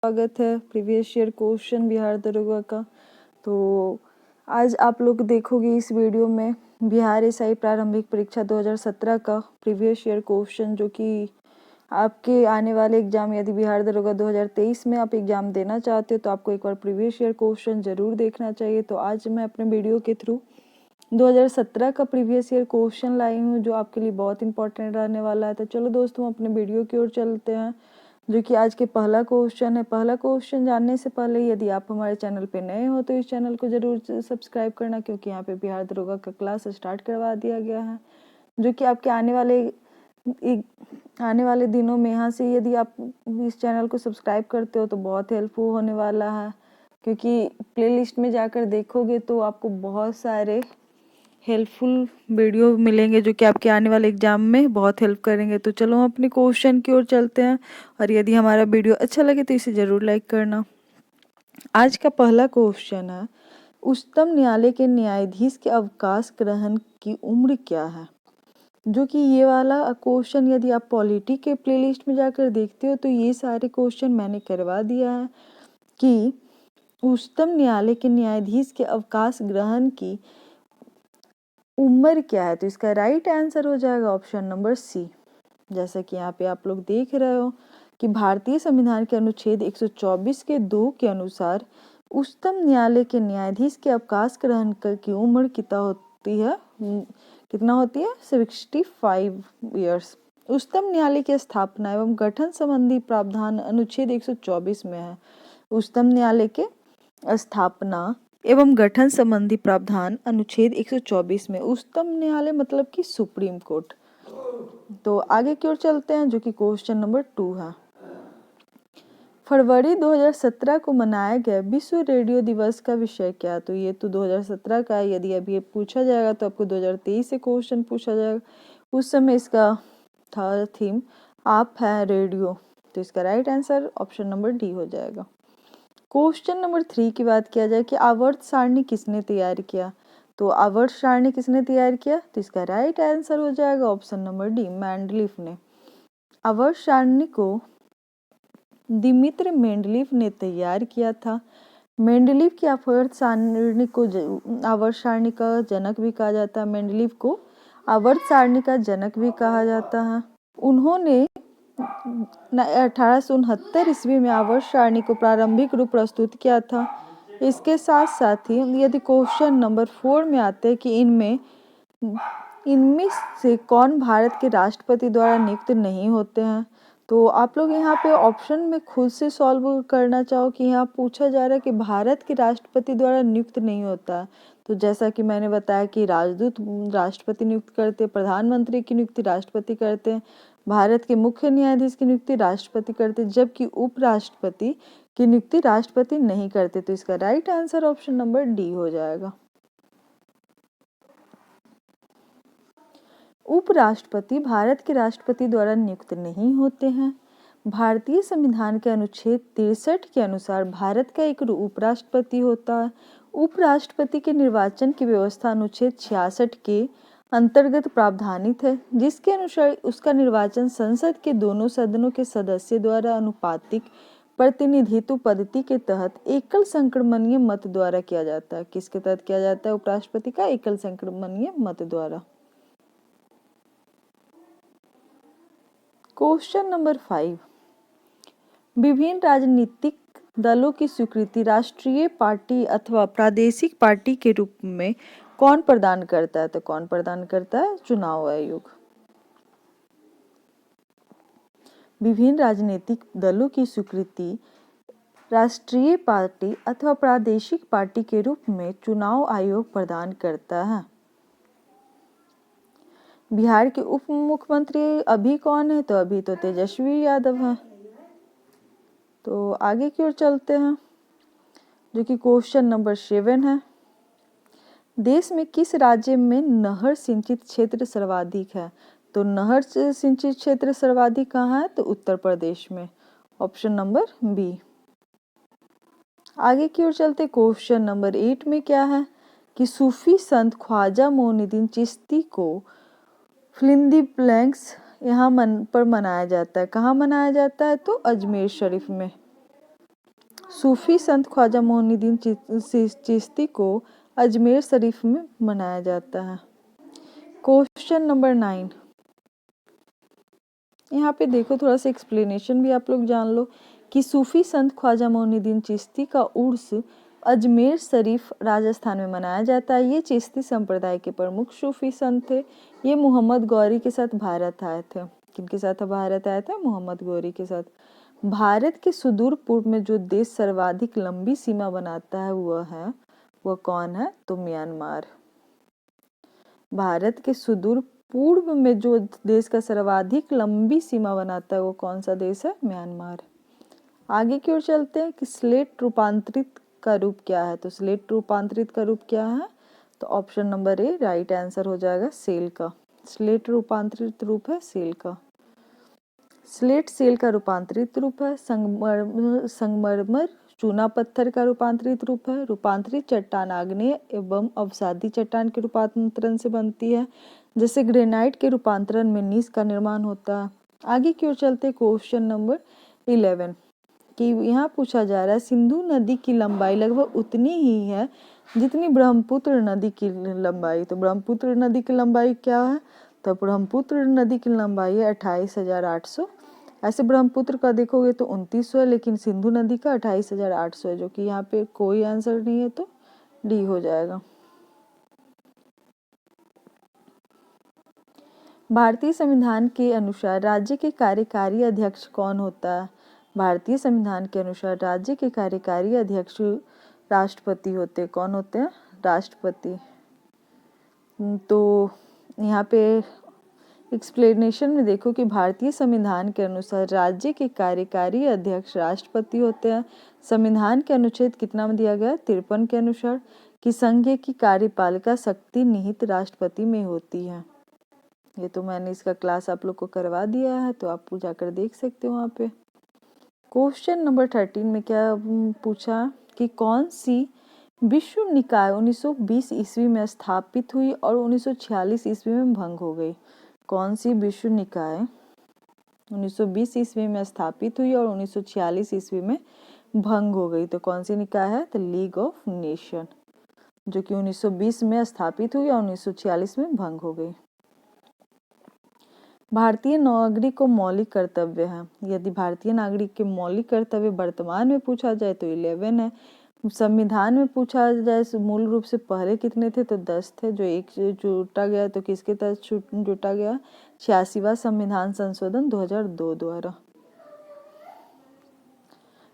स्वागत है previous year question Bihar दरोगा का। तो आज आप लोग देखोगे इस वीडियो में बिहार एसआई प्रारंभिक परीक्षा 2017 का प्रीवियस ईयर क्वेश्चन, जो कि आपके आने वाले एग्जाम, यदि बिहार दरोगा 2023 में आप एग्जाम देना चाहते हो तो आपको एक बार प्रीवियस ईयर क्वेश्चन जरूर देखना चाहिए। तो आज मैं अपने वीडियो के थ्रू 2017 का प्रीवियस ईयर क्वेश्चन लाई हूँ, जो आपके लिए बहुत इंपॉर्टेंट रहने वाला है। तो चलो दोस्तों, अपने वीडियो की ओर चलते हैं, जो कि आज के पहला क्वेश्चन है। पहला क्वेश्चन जानने से पहले यदि आप हमारे चैनल पे नए हो तो इस चैनल को जरूर सब्सक्राइब करना, क्योंकि यहाँ पे बिहार दरोगा का क्लास स्टार्ट करवा दिया गया है, जो कि आपके आने वाले दिनों में यहाँ से यदि आप इस चैनल को सब्सक्राइब करते हो तो बहुत हेल्पफुल होने वाला है, क्योंकि प्लेलिस्ट में जाकर देखोगे तो आपको बहुत सारे हेल्पफुल वीडियो मिलेंगे जो कि आपके आने वाले एग्जाम में बहुत हेल्प करेंगे। तो चलो हम अपने क्वेश्चन की ओर चलते हैं, और यदि हमारा वीडियो अच्छा लगे तो इसे जरूर लाइक करना। आज का पहला क्वेश्चन है, उच्चतम न्यायालय के न्यायाधीश के अवकाश ग्रहण की उम्र क्या है? जो कि ये वाला क्वेश्चन यदि आप पॉलिटी के प्लेलिस्ट में जाकर देखते हो तो ये सारे क्वेश्चन मैंने करवा दिया है कि उच्चतम न्यायालय के न्यायाधीश के अवकाश ग्रहण की उम्र क्या है। तो इसका राइट आंसर हो जाएगा ऑप्शन नंबर सी। जैसा कि यहाँ पे आप लोग देख रहे हो कि भारतीय संविधान के अनुच्छेद 124 के 2 के अनुसार उच्चतम न्यायालय के न्यायाधीश के अवकाश ग्रहण की उम्र कितना होती है 65 ईयर्स। उच्चतम न्यायालय की स्थापना एवं गठन संबंधी प्रावधान अनुच्छेद 124 में है। उच्चतम न्यायालय के स्थापना एवं गठन संबंधी प्रावधान अनुच्छेद 124 में। उच्चतम न्यायालय मतलब कि सुप्रीम कोर्ट। तो आगे की ओर चलते हैं, जो कि क्वेश्चन नंबर 2 है। फरवरी 2017 को मनाया गया विश्व रेडियो दिवस का विषय क्या? तो ये तो 2017 का है, यदि अभी ये पूछा जाएगा तो आपको 2023 से क्वेश्चन पूछा जाएगा। उस समय इसका था थीम आप है रेडियो। तो इसका right answer option number D हो जाएगा। क्वेश्चन नंबर 3 की बात किया जाए कि आवर्त सारणी किसने तैयार किया? तो आवर्त सारणी किसने तैयार किया? तो इसका राइट आंसर हो जाएगा ऑप्शन नंबर डी, मेंडलीफ ने। आवर्त सारणी को दिमित्र मेंडलीफ ने तैयार किया था। मेंडलीफ की आवर्त सारणी का जनक भी कहा जाता है। मेंडलीफ को आवर्त सारणी का जनक भी कहा जाता है। उन्होंने 1869 ईस्वी में आवर्त सारणी को प्रारंभिक रूप प्रस्तुत किया था। इसके साथ साथ ही यदि क्वेश्चन नंबर 4 में आते हैं कि इनमें से कौन भारत के राष्ट्रपति द्वारा नियुक्त नहीं होते हैं, तो आप लोग यहाँ पे ऑप्शन में खुद से सॉल्व करना चाहो कि यहाँ पूछा जा रहा है कि भारत के राष्ट्रपति द्वारा नियुक्त नहीं होता। तो जैसा कि मैंने बताया कि राजदूत राष्ट्रपति नियुक्त करते, प्रधानमंत्री की नियुक्ति राष्ट्रपति करते हैं, भारत के मुख्य न्यायाधीश की नियुक्ति राष्ट्रपति करते, जबकि उपराष्ट्रपति की नियुक्ति राष्ट्रपति नहीं करते। तो इसका right answer option number D हो जाएगा। उपराष्ट्रपति भारत के राष्ट्रपति द्वारा नियुक्त नहीं होते हैं। भारतीय संविधान के अनुच्छेद 63 के अनुसार भारत का एक उपराष्ट्रपति होता है। उपराष्ट्रपति के निर्वाचन की व्यवस्था अनुच्छेद 66 के अंतर्गत प्रावधानित है, जिसके अनुसार उसका निर्वाचन संसद के दोनों सदनों के सदस्य द्वारा अनुपातिक प्रतिनिधित्व पद्धति के तहत एकल संक्रमणीय मत द्वारा किया जाता है। किसके तहत किया जाता है? उपराष्ट्रपति का एकल संक्रमणीय मत द्वारा। क्वेश्चन नंबर 5, विभिन्न राजनीतिक दलों की स्वीकृति राष्ट्रीय पार्टी अथवा प्रादेशिक पार्टी के रूप में कौन प्रदान करता है? तो कौन प्रदान करता है? चुनाव आयोग। विभिन्न राजनीतिक दलों की स्वीकृति राष्ट्रीय पार्टी अथवा प्रादेशिक पार्टी के रूप में चुनाव आयोग प्रदान करता है। बिहार के उप मुख्यमंत्री अभी कौन है? तो अभी तो तेजस्वी यादव हैं। तो आगे की ओर चलते हैं, जो कि क्वेश्चन नंबर 7 है। देश में किस राज्य में नहर सिंचित क्षेत्र सर्वाधिक है? तो नहर सिंचित क्षेत्र सर्वाधिक कहाँ है? तो उत्तर प्रदेश में, ऑप्शन नंबर बी। आगे की ओर चलते क्वेश्चन नंबर 8 में क्या है कि सूफी संत ख्वाजा मोइनुद्दीन चिश्ती को फिलिंदी ब्लैंक्स यहाँ पर मनाया जाता है। कहाँ मनाया जाता है? तो अजमेर शरीफ में। सूफी संत ख्वाजा मोइनुद्दीन चिश्ती को अजमेर शरीफ में मनाया जाता है। क्वेश्चन नंबर 9, यहाँ पे देखो थोड़ा सा एक्सप्लेनेशन भी आप लोग जान लो कि सूफी संत ख्वाजा मोइनुद्दीन चिश्ती का उर्स अजमेर शरीफ राजस्थान में मनाया जाता है। ये चिश्ती संप्रदाय के प्रमुख सूफी संत थे। ये मोहम्मद गौरी के साथ भारत आए थे। किनके साथ भारत आए थे? मोहम्मद गौरी के साथ। भारत के सुदूर पूर्व में जो देश सर्वाधिक लंबी सीमा बनाता है वह कौन है? तो म्यांमार। भारत के सुदूर पूर्व में जो देश का सर्वाधिक लंबी सीमा बनाता है वो कौन सा देश है? म्यांमार। आगे की ओर चलते हैं कि स्लेट रूपांतरित का रूप क्या है? तो स्लेट रूपांतरित का रूप क्या है? तो option number A right answer हो जाएगा सेल का। स्लेट रूपांतरित रूप है सेल का। स्लेट सेल का रूपांतरित रूप है। संगमरमर चूना पत्थर का रूपांतरित रूप है। रूपांतरित चट्टान आग्नेय एवं अवसादी चट्टान के रूपांतरण से बनती है। जैसे ग्रेनाइट के रूपांतरण में नीस का निर्माण होता है। आगे की ओर चलते क्वेश्चन नंबर 11 कि यहाँ पूछा जा रहा है सिंधु नदी की लंबाई लगभग उतनी ही है जितनी ब्रह्मपुत्र नदी की लंबाई। तो ब्रह्मपुत्र नदी की लंबाई क्या है? तो ब्रह्मपुत्र नदी की लंबाई है 28,800। ऐसे ब्रह्मपुत्र का देखोगे तो 2900 है, लेकिन सिंधु नदी का 28,800 है, जो कि यहाँ पे कोई आंसर नहीं है, तो डी हो जाएगा। भारतीय संविधान के अनुसार राज्य के कार्यकारी अध्यक्ष कौन होता है? भारतीय संविधान के अनुसार राज्य के कार्यकारी अध्यक्ष राष्ट्रपति होते। कौन होते हैं? राष्ट्रपति। तो यहाँ पे एक्सप्लेनेशन में देखो कि भारतीय संविधान के अनुसार राज्य के कार्यकारी अध्यक्ष राष्ट्रपति होते हैं। संविधान के अनुच्छेद कितना में दिया गया? 53 के अनुसार कि संघ की कार्यपालिका शक्ति निहित राष्ट्रपति में होती है। ये तो मैंने इसका क्लास आप लोग को करवा दिया है, तो आप जाकर देख सकते हो वहाँ पे। क्वेश्चन नंबर 13 में क्या पूछा कि कौन सी विश्व निकाय 1920 ईस्वी में स्थापित हुई और 1946 ईस्वी में भंग हो गई? कौन सी विश्व निकाय 1920 ईस्वी में स्थापित हुई और 1946 ईस्वी में भंग हो गई? तो कौन सी निकाय है? तो लीग ऑफ नेशन, जो कि 1920 में स्थापित हुई और 1946 में भंग हो गई। भारतीय नागरिक को मौलिक कर्तव्य है। यदि भारतीय नागरिक के मौलिक कर्तव्य वर्तमान में पूछा जाए तो 11 है। संविधान में पूछा जाए मूल रूप से पहले कितने थे? तो 10 थे, जो एक जुटा गया। तो किसके तहत जुटा गया? 86वां संविधान संशोधन 2002 द्वारा।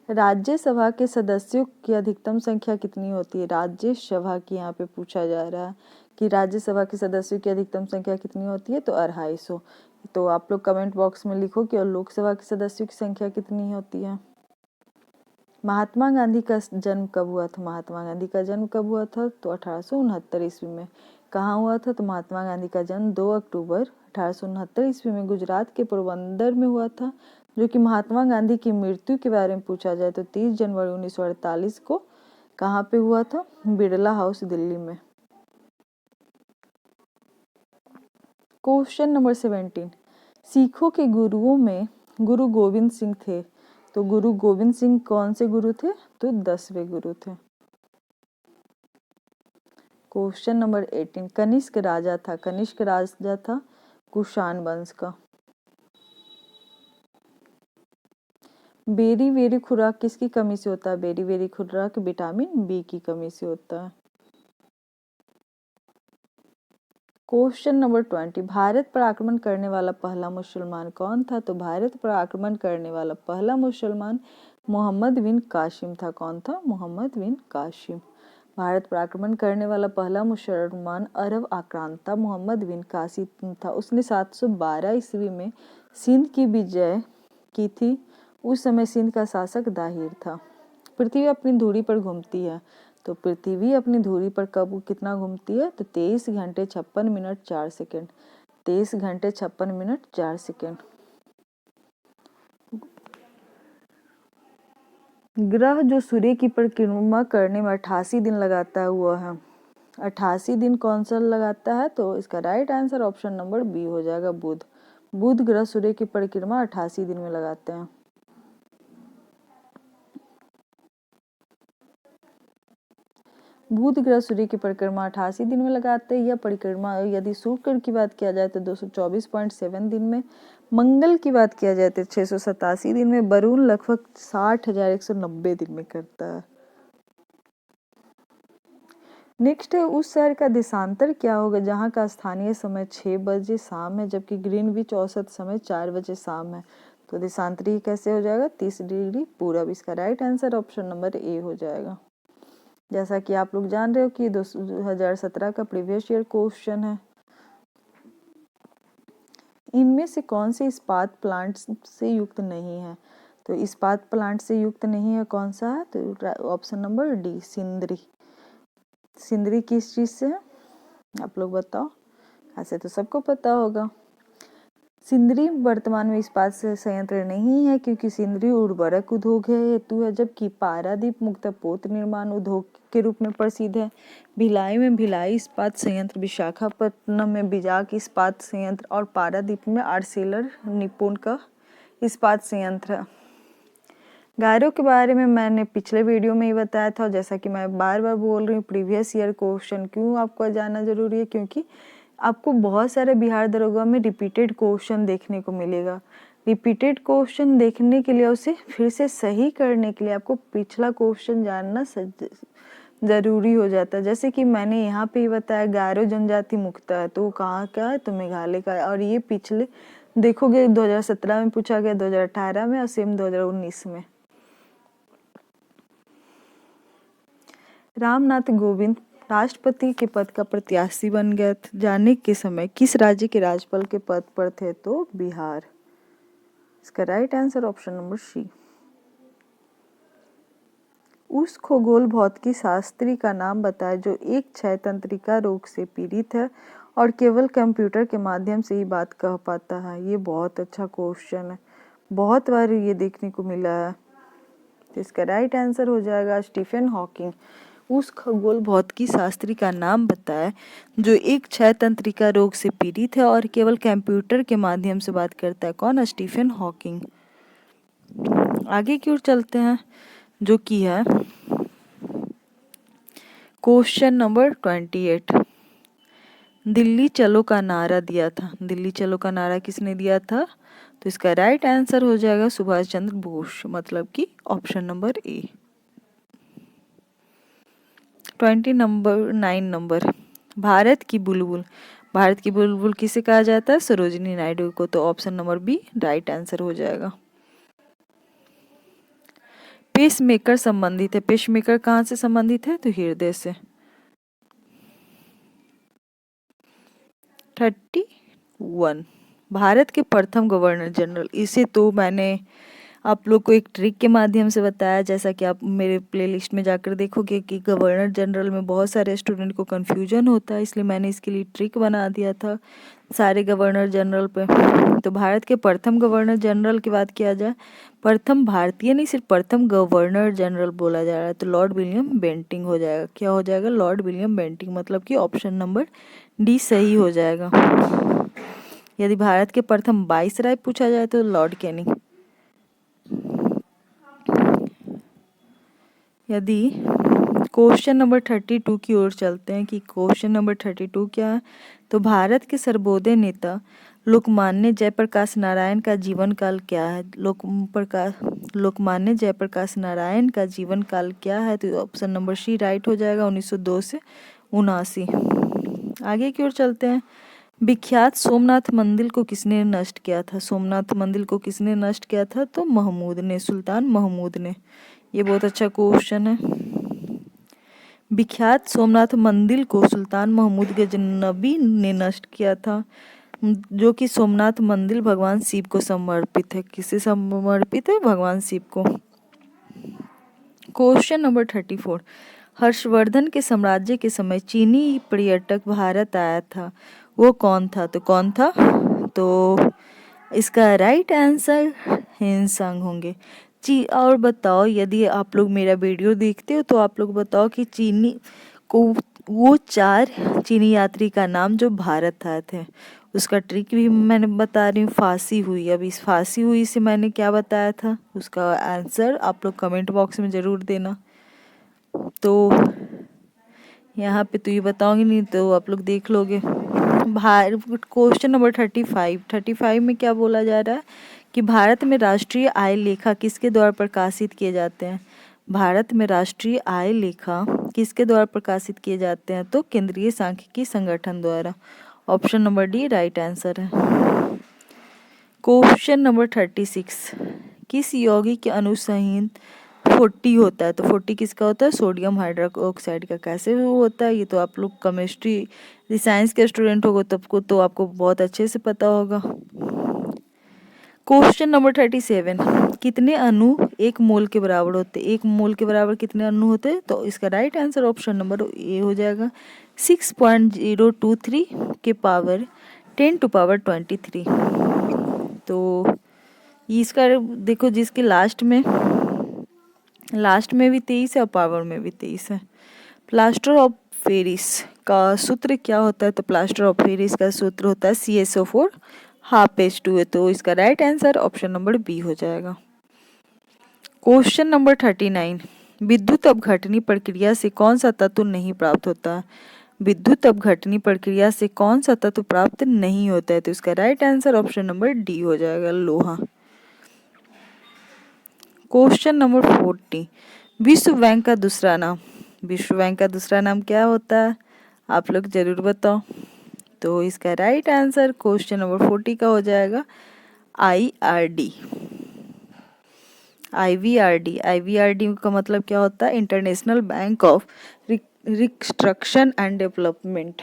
राज्यसभा के सदस्यों की अधिकतम संख्या कितनी होती है? राज्यसभा की यहाँ पे पूछा जा रहा है कि राज्यसभा के सदस्यों की अधिकतम संख्या कितनी होती है? तो 250। तो आप लोग कमेंट बॉक्स में लिखो कि और लोकसभा के सदस्यों की संख्या कितनी होती है। महात्मा गांधी का जन्म कब हुआ था? महात्मा गांधी का जन्म कब हुआ था? तो 1869 ईस्वी में। कहाँ हुआ था? तो महात्मा गांधी का जन्म 2 अक्टूबर 1869 ईस्वी में गुजरात के पोरबंदर में हुआ था। जो कि महात्मा गांधी की मृत्यु के बारे में पूछा जाए तो 30 जनवरी 1948 को कहाँ पे हुआ था? बिरला हाउस दिल्ली में। क्वेश्चन नंबर 17 सिखों के गुरुओं में गुरु गोविंद सिंह थे। तो गुरु गोविंद सिंह कौन से गुरु थे? तो 10वें गुरु थे। क्वेश्चन नंबर 18 कनिष्क राजा था। कनिष्क राजा था कुषाण वंश का। बेरी बेरी खुराक किसकी कमी से होता है? बेरी बेरी खुराक विटामिन बी की कमी से होता है। क्वेश्चन नंबर 20 भारत पर आक्रमण करने वाला पहला मुसलमान कौन था? तो भारत पर आक्रमण करने वाला पहला मुसलमान मोहम्मद बिन कासिम था। कौन था? मोहम्मद बिन कासिम। भारत पर आक्रमण करने वाला पहला मुसलमान अरब आक्रांता मोहम्मद बिन कासिम था। उसने 712 ईस्वी में सिंध की विजय की थी। उस समय सिंध का शासक दाहिर था। पृथ्वी अपनी धुरी पर घूमती है। तो पृथ्वी अपनी धुरी पर कब कितना घूमती है? तो 23 घंटे 56 मिनट 4 सेकेंड। 23 घंटे 56 मिनट 4 सेकेंड। ग्रह जो सूर्य की परिक्रमा करने में 88 दिन लगाता है वह है 88 दिन कौन सा लगाता है? तो इसका right answer option number B हो जाएगा बुध। बुध ग्रह सूर्य की परिक्रमा 88 दिन में लगाते हैं। बुध ग्रह सूर्य की परिक्रमा 88 दिन में लगाते हैं। यह परिक्रमा यदि शुक्र की बात किया जाए तो 224.7 दिन में, मंगल की बात किया जाए तो 687 दिन में, वरुण लगभग 60,190 दिन में करता है। नेक्स्ट है उस शहर का देशांतर क्या होगा जहाँ का स्थानीय समय 6 बजे शाम है जबकि ग्रीनविच औसत समय 4 बजे शाम है। तो देशांतरी कैसे हो जाएगा? 30 डिग्री पूरब। इसका right answer option number A हो जाएगा। जैसा कि आप लोग जान रहे हो कि 2017 का प्रीवियस ईयर क्वेश्चन है। इनमें से कौन से इस्पात प्लांट से युक्त नहीं है? तो इस्पात प्लांट से युक्त नहीं है कौन सा है? तो option number D Sindri. Sindri किस चीज से है आप लोग बताओ? ऐसे तो सबको पता होगा। सिंदरी वर्तमान में इस्पात संयंत्र नहीं है क्योंकि सिंदरी उर्वरक उद्योग हेतु है, जबकि पारादीप मुक्त पोत निर्माण उद्योग के रूप में प्रसिद्ध है। भिलाई में भिलाई इस्पात संयंत्र, विशाखापट्टनम में बिजाक इस्पात संयंत्र और पारादीप में आर्सेलर निप्पॉन का इस्पात संयंत्र है। गायरों के बारे में मैंने पिछले वीडियो में ही बताया था, जैसा कि मैं बार बार बोल रही हूँ प्रीवियस ईयर क्वेश्चन क्यों आपको जानना जरूरी है, क्योंकि आपको बहुत सारे बिहार दरोगा में रिपीटेड क्वेश्चन देखने को मिलेगा। रिपीटेड क्वेश्चन देखने के लिए उसे फिर से सही करने के लिए आपको पिछला क्वेश्चन जानना जरूरी हो जाता है। जैसे कि मैंने यहाँ पे ही बताया गारो जनजाति मुक्त है, तो वो कहाँ का है? तो मेघालय का है। और ये पिछले देखोगे 2017 में पूछा गया, 2018 में और सेम 2019 में। रामनाथ कोविंद राष्ट्रपति के पद का प्रत्याशी बन गए जाने के समय किस राज्य के राज्यपाल के पद पर थे? तो बिहार। इसका right answer option number C. उस खगोल भौतिकी शास्त्री का नाम बताएं जो एक क्षय तंत्रिका रोग से पीड़ित है और केवल कंप्यूटर के माध्यम से ही बात कह पाता है। ये बहुत अच्छा क्वेश्चन है, बहुत बार ये देखने को मिला है। तो इसका राइट आंसर हो जाएगा स्टीफन हॉकिंग। उस खगोल भौतिकी शास्त्री का नाम बताएं जो एक क्षय तंत्रिका रोग से पीड़ित है और केवल कंप्यूटर के माध्यम से बात करता है। कौन? Stephen Hawking. आगे की ओर चलते हैं जो कि है क्वेश्चन नंबर 28। दिल्ली चलो का नारा दिया था। दिल्ली चलो का नारा किसने दिया था? तो इसका राइट आंसर हो जाएगा सुभाष चंद्र बोस, मतलब कि option number A. 29 number Bharat की बुलबुल। भारत की बुलबुल किसे कहा जाता है? सरोजिनी नायडू को। तो option number B right answer हो जाएगा। पेसमेकर संबंधित है। पेसमेकर कहाँ से संबंधित है? तो हृदय से। 31 भारत के प्रथम गवर्नर जनरल। इसे तो मैंने आप लोग को एक ट्रिक के माध्यम से बताया, जैसा कि आप मेरे प्लेलिस्ट में जाकर देखोगे कि गवर्नर जनरल में बहुत सारे स्टूडेंट को कंफ्यूजन होता है, इसलिए मैंने इसके लिए ट्रिक बना दिया था सारे गवर्नर जनरल पे। तो भारत के प्रथम गवर्नर जनरल की बात किया जाए, प्रथम भारतीय नहीं सिर्फ प्रथम गवर्नर जनरल बोला जा रहा है, तो लॉर्ड विलियम बेंटिंग हो जाएगा। क्या हो जाएगा? लॉर्ड विलियम बेंटिंग, मतलब कि ऑप्शन नंबर डी सही हो जाएगा। यदि भारत के प्रथम वाइसराय पूछा जाए तो लॉर्ड कैनिंग। यदि क्वेश्चन नंबर 32 की ओर चलते हैं कि क्वेश्चन नंबर 32 क्या है, तो भारत के सर्वोदय नेता लोकमान्य जयप्रकाश नारायण का जीवन काल क्या है? लोकमान्य जयप्रकाश नारायण का जीवन काल क्या है? तो ऑप्शन नंबर सी राइट हो जाएगा, 1902 से 79। आगे की ओर चलते हैं। विख्यात सोमनाथ मंदिर को किसने नष्ट किया था? सोमनाथ मंदिर को किसने नष्ट किया था? तो महमूद ने, सुल्तान महमूद ने। ये बहुत अच्छा क्वेश्चन है। विख्यात सोमनाथ मंदिर को सुल्तान महमूद गजनबी ने नष्ट किया था, जो कि सोमनाथ मंदिर भगवान शिव को समर्पित है। किसे समर्पित है? भगवान शिव को। क्वेश्चन नंबर 34 हर्षवर्धन के साम्राज्य के समय चीनी पर्यटक भारत आया था, वो कौन था? तो कौन था? तो इसका राइट आंसर हिंसंग होंगे। और बताओ, यदि आप लोग मेरा वीडियो देखते हो तो आप लोग बताओ कि चीनी को वो 4 चीनी यात्री का नाम जो भारत आए थे, उसका ट्रिक भी मैंने बता रही हूँ। फांसी हुई। अब इस फांसी हुई से मैंने क्या बताया था, उसका आंसर आप लोग कमेंट बॉक्स में ज़रूर देना। तो यहाँ पे तो ये बताऊंगी नहीं तो आप लोग देख लोगे। क्वेश्चन नंबर 35 में क्या बोला जा रहा है कि भारत में राष्ट्रीय आय लेखा किसके द्वारा प्रकाशित किए जाते हैं। भारत में राष्ट्रीय आय लेखा किसके द्वारा प्रकाशित किए जाते हैं, तो केंद्रीय सांख्यिकी संगठन द्वारा। Option number D right answer है। क्वेश्चन नंबर 36, किस यौगिक के अनुसंधान 40 होता है, तो 40 किसका होता है, सोडियम हाइड्रोक्साइड का। कैसे वो होता है, ये तो आप लोग केमिस्ट्री साइंस के स्टूडेंट होगा तब को तो आपको बहुत अच्छे से पता होगा। क्वेश्चन नंबर 37, कितने अणु एक मोल के बराबर होते हैं, एक मोल के बराबर कितने अणु होते हैं, तो इसका right answer option number A हो जाएगा 6.023 के पावर 10⁻23। तो इसका देखो जिसके लास्ट में भी 23 है और पावर में भी 23 है। प्लास्टर ऑफ पेरिस का सूत्र क्या होता है, तो प्लास्टर ऑफ पेरिस का सूत्र होता है CaSO4 ½ तो इसका right answer option number B हो जाएगा। क्वेश्चन नंबर 39, विद्युत अपघटनी प्रक्रिया से कौन सा तत्व नहीं प्राप्त होता है। विद्युत अपघटनी प्रक्रिया से कौन सा तत्व प्राप्त नहीं होता है, तो इसका right answer option number D हो जाएगा, लोहा। क्वेश्चन नंबर 40, विश्व बैंक का दूसरा नाम। विश्व बैंक का दूसरा नाम क्या होता है, आप लोग जरूर बताओ। तो इसका राइट आंसर क्वेश्चन नंबर 40 का हो जाएगा IRD। IVRD का मतलब क्या होता है, international bank of reconstruction and development.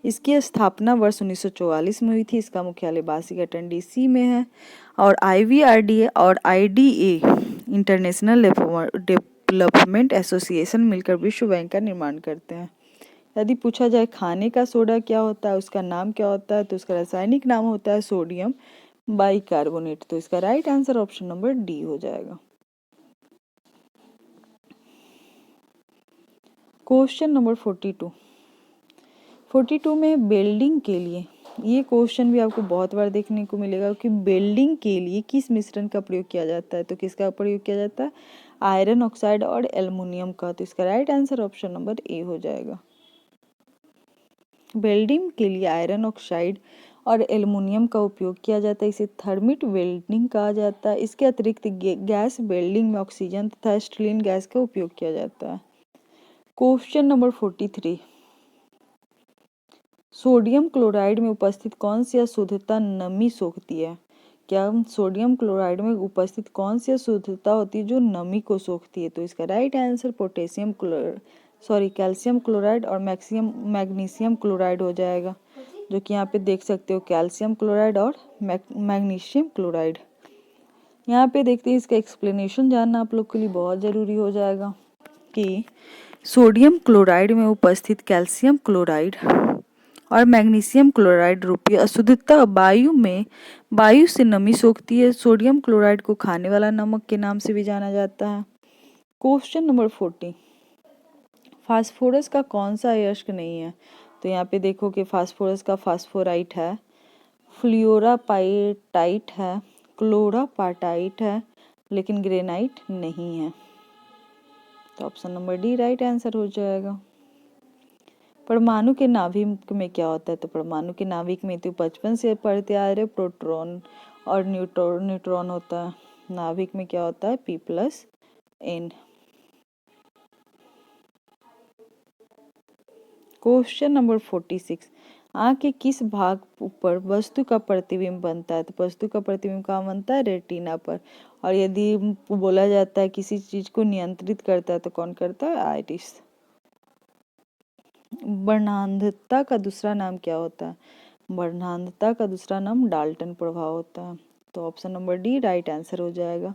इसकी स्थापना वर्ष 1944 में हुई थी। इसका मुख्यालय वाशिंगटन DC में है। और IVRD और IDA इंटरनेशनल डेवलपमेंट एसोसिएशन मिलकर विश्व बैंक का निर्माण करते हैं। यदि पूछा जाए खाने का सोडा क्या होता है, उसका नाम क्या होता है, तो उसका रासायनिक नाम होता है सोडियम बाइकार्बोनेट। तो इसका right answer option number D हो जाएगा। क्वेश्चन नंबर 42 में बिल्डिंग के लिए, ये क्वेश्चन भी आपको बहुत बार देखने को मिलेगा कि बिल्डिंग के लिए किस मिश्रण का प्रयोग किया जाता है, तो किसका प्रयोग किया जाता है, आयरन ऑक्साइड और एल्युमिनियम का। तो इसका right answer option number A हो जाएगा। वेल्डिंग के लिए आयरन ऑक्साइड और एल्युमिनियम का उपयोग किया जाता है, इसे थर्मिट वेल्डिंग कहा जाता है। इसके अतिरिक्त गैस वेल्डिंग में ऑक्सीजन तथा स्टीलिन गैस का उपयोग किया जाता है। क्वेश्चन नंबर 43, सोडियम क्लोराइड में उपस्थित कौन सी अशुद्धता नमी सोखती है। क्या सोडियम क्लोराइड में उपस्थित कौन सी अशुद्धता होती है जो नमी को सोखती है, तो इसका राइट आंसर कैल्शियम क्लोराइड और मैग्नीशियम क्लोराइड हो जाएगा, जो कि यहाँ पे देख सकते हो कैल्शियम क्लोराइड और मैग्नीशियम क्लोराइड। यहाँ पे देखते हैं, इसका एक्सप्लेनेशन जानना आप लोग के लिए बहुत ज़रूरी हो जाएगा कि सोडियम क्लोराइड में उपस्थित कैल्शियम क्लोराइड और मैग्नीशियम क्लोराइड रूपी अशुद्धता वायु से नमी सोखती है। सोडियम क्लोराइड को खाने वाला नमक के नाम से भी जाना जाता है। क्वेश्चन नंबर 40, फास्फोरस का कौन सा अयस्क नहीं है, तो यहाँ पे देखो कि फास्फोरस का फास्फोराइट है, फ्लोरापाइटाइट है, क्लोरापाटाइट है, लेकिन ग्रेनाइट नहीं है। तो option number D right answer हो जाएगा। परमाणु के नाभिक में क्या होता है, तो परमाणु के नाभिक में तो बचपन से पढ़ते आ रहे प्रोटॉन और न्यूट्रॉन होता है। नाभिक में क्या होता है, P+N। क्वेश्चन नंबर 46, आँख के किस भाग पर वस्तु का प्रतिबिंब बनता है, तो वस्तु का प्रतिबिंब कहाँ बनता है, रेटिना पर। और यदि बोला जाता है किसी चीज को नियंत्रित करता है तो कौन करता है, आइरिस। वर्णांधता का दूसरा नाम क्या होता है, वर्णांधता का दूसरा नाम डाल्टन प्रभाव होता है। तो option number D right answer हो जाएगा।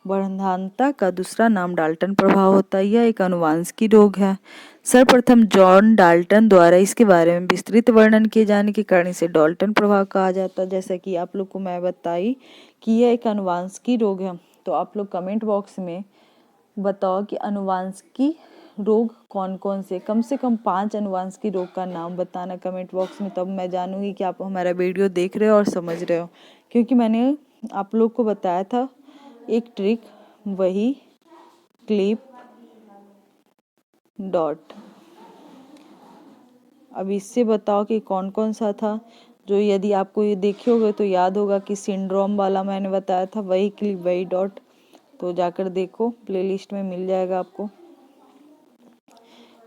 वर्णांधता का दूसरा नाम डाल्टन प्रभाव होता है। यह एक आनुवंशिक रोग है। सर्वप्रथम जॉन डाल्टन द्वारा इसके बारे में विस्तृत वर्णन किए जाने के कारण इसे डाल्टन प्रभाव कहा जाता है। जैसा कि आप लोग को मैं बताई कि यह एक आनुवंशिक रोग है, तो आप लोग कमेंट बॉक्स में बताओ कि आनुवंशिक रोग कौन कौन से कम 5 आनुवंशिक रोग का नाम बताना कमेंट बॉक्स में, तब मैं जानूंगी कि आप हमारा वीडियो देख रहे हो और समझ रहे हो। क्योंकि मैंने आप लोग को बताया था एक ट्रिक, वही क्लिप डॉट। अब इससे बताओ कि कौन कौन सा था जो, यदि आपको ये देखे होगे तो याद होगा कि सिंड्रोम वाला मैंने बताया था, वही क्लिक वही डॉट। तो जाकर देखो, प्लेलिस्ट में मिल जाएगा आपको।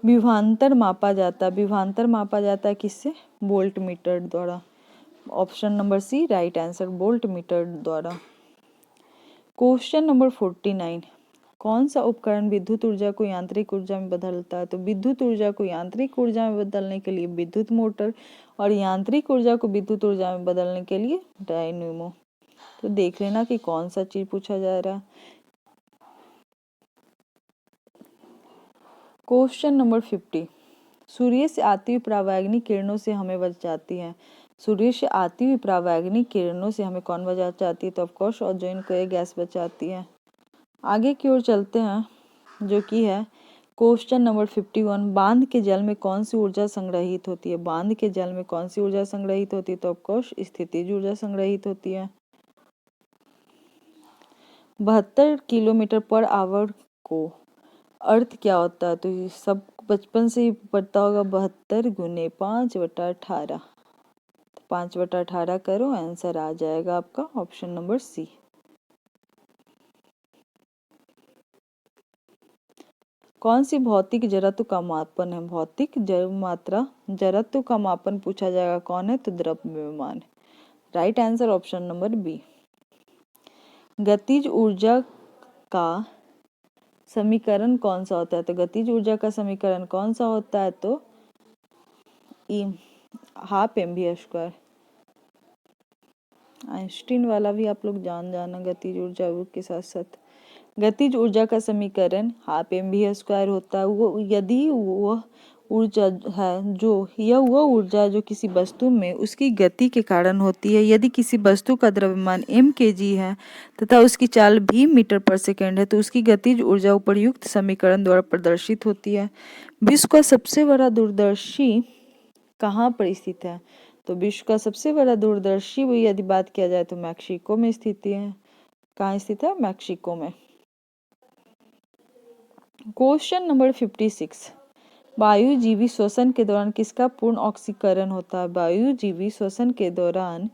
विभवांतर मापा जाता है, विभवांतर मापा जाता है किससे? वोल्ट मीटर द्वारा। Option number C right answer, voltmeter द्वारा। क्वेश्चन नंबर 49, कौन सा उपकरण विद्युत ऊर्जा को यांत्रिक ऊर्जा में बदलता है? तो विद्युत ऊर्जा को यांत्रिक ऊर्जा में बदलने के लिए विद्युत मोटर, और यांत्रिक ऊर्जा को विद्युत ऊर्जा में बदलने के लिए डायनेमो। तो देख लेना कि कौन सा चीज पूछा जा रहा है। क्वेश्चन नंबर 50, सूर्य से आती हुई परावैंगनी किरणों से हमें बचाती है। सूर्य से आती हुई परावैंगनी किरणों से हमें कौन बचाती है? तो ऑफकोर्स ओजोन को गैस बचाती है। आगे की ओर चलते हैं, जो कि है क्वेश्चन नंबर 51, बांध के जल में कौन सी ऊर्जा संग्रहित होती है? बांध के जल में कौन सी ऊर्जा संग्रहित होती है? तो ऑफकोर्स स्थितिज ऊर्जा संग्रहित होती है। 72 किलोमीटर पर आवर को अर्थ क्या होता है? तो ये सब बचपन से ही पता होगा, 72 गुने 5/18। 5/18 करो, आंसर आ जाएगा आपका ऑप्शन नंबर सी। कौन सी भौतिक जड़त्व का मापन है? भौतिक मात्रा जड़त्व का मापन पूछा जाएगा, कौन है? तो द्रव्यमान। Right answer option number B. गतिज ऊर्जा का समीकरण कौन सा होता है? तो गतिज ऊर्जा का समीकरण कौन सा होता है? तो हाफ mv²। आइंस्टीन वाला भी आप लोग जाना गतिज ऊर्जा के साथ साथ। गतिज ऊर्जा का समीकरण हाफ mv² होता है। वो यदि वह ऊर्जा है जो, यह वह ऊर्जा जो किसी वस्तु में उसकी गति के कारण होती है। यदि किसी वस्तु का द्रव्यमान m/kg है तथा उसकी चाल v मीटर/सेकंड है, तो उसकी गतिज ऊर्जा उपर्युक्त समीकरण द्वारा प्रदर्शित होती है। विश्व का सबसे बड़ा दूरदर्शी कहाँ पर स्थित है? तो विश्व का सबसे बड़ा दूरदर्शी यदि बात किया जाए तो मैक्सिको में स्थित है। कहाँ स्थित है? मैक्सिको में। क्वेश्चन नंबर 56, वायुजीवी श्वसन के दौरान किसका पूर्ण ऑक्सीकरण होता है? वायुजीवी श्वसन के दौरान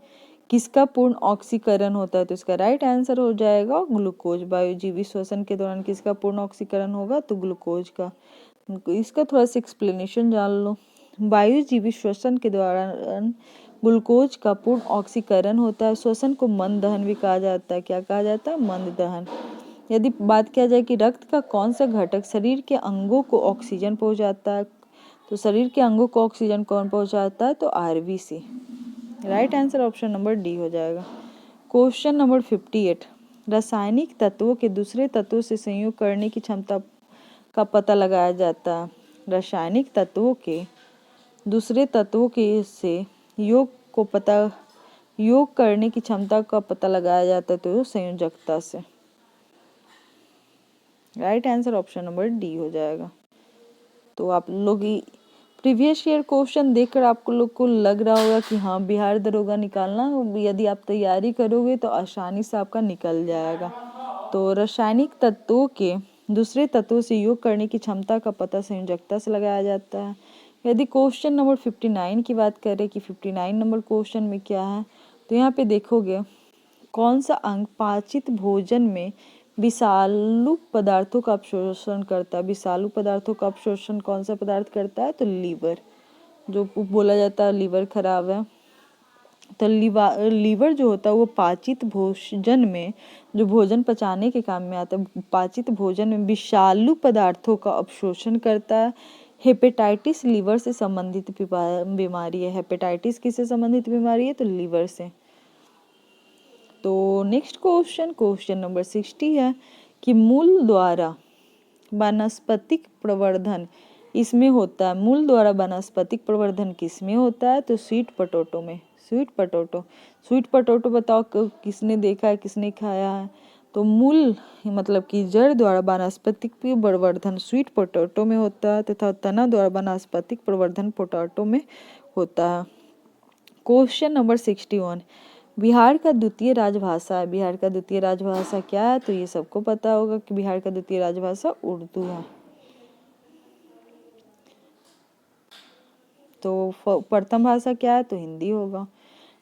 किसका पूर्ण ऑक्सीकरण होता है? तो इसका राइट आंसर हो जाएगा ग्लूकोज। वायुजीवी श्वसन के दौरान किसका पूर्ण ऑक्सीकरण होगा? तो ग्लूकोज का। इसका थोड़ा सा एक्सप्लेनेशन जान लो। वायुजीवी श्वसन के दौरान ग्लूकोज का पूर्ण ऑक्सीकरण होता है। श्वसन को मंद दहन भी कहा जाता है। क्या कहा जाता है? मंद दहन। यदि बात किया जाए कि रक्त का कौन सा घटक शरीर के अंगों को ऑक्सीजन पहुंचाता है, तो शरीर के अंगों को ऑक्सीजन कौन पहुंचाता है? तो RBC. Right answer option number D हो जाएगा। क्वेश्चन नंबर 58, रासायनिक तत्वों के दूसरे तत्वों से संयोग करने की क्षमता का पता लगाया जाता है। रासायनिक तत्वों के दूसरे तत्वों के से योग करने की क्षमता का पता लगाया जाता है, तो संयोजकता से। Right answer option number D हो जाएगा। तो आप लोग प्रीवियस ईयर क्वेश्चन देखकर आपको लोग को लग रहा होगा कि हाँ बिहार दरोगा निकालना, यदि आप तैयारी करोगे तो आसानी से आपका निकल जाएगा। तो रासायनिक तत्वों के दूसरे तत्वों से योग करने की क्षमता का पता संयोजकता से लगाया जाता है। यदि क्वेश्चन नंबर 59 की बात करें कि 59 नंबर क्वेश्चन में क्या है, तो यहाँ पे देखोगे कौन सा अंग पाचित भोजन में विषालु पदार्थों का अवशोषण करता है? विषालु पदार्थों का अवशोषण कौन सा पदार्थ करता है? तो लीवर। जो बोला जाता है लीवर खराब है, तो लीवर जो होता है वो पाचित भोजन में, जो भोजन पचाने के काम में आता है, पाचित भोजन में विषालु पदार्थों का अवशोषण करता है। हेपेटाइटिस लीवर से संबंधित बीमारी है। हेपेटाइटिस किससे संबंधित बीमारी है? तो लीवर से। तो नेक्स्ट क्वेश्चन नंबर 60 है कि मूल द्वारा वानस्पतिक प्रवर्धन इसमें होता है। मूल द्वारा वानस्पतिक प्रवर्धन किसमें होता है? तो स्वीट पोटैटो में। स्वीट पोटैटो बताओ किसने देखा है, किसने खाया है? तो मूल मतलब कि जड़ द्वारा वानस्पतिक प्रवर्धन स्वीट पोटैटो में होता है, तथा तना द्वारा वानस्पतिक प्रवर्धन पोटैटो में होता है। क्वेश्चन नंबर 61, बिहार का द्वितीय राजभाषा है। बिहार का द्वितीय राजभाषा क्या है? तो ये सबको पता होगा कि बिहार का द्वितीय राजभाषा उर्दू है। तो प्रथम भाषा क्या है, तो हिंदी होगा।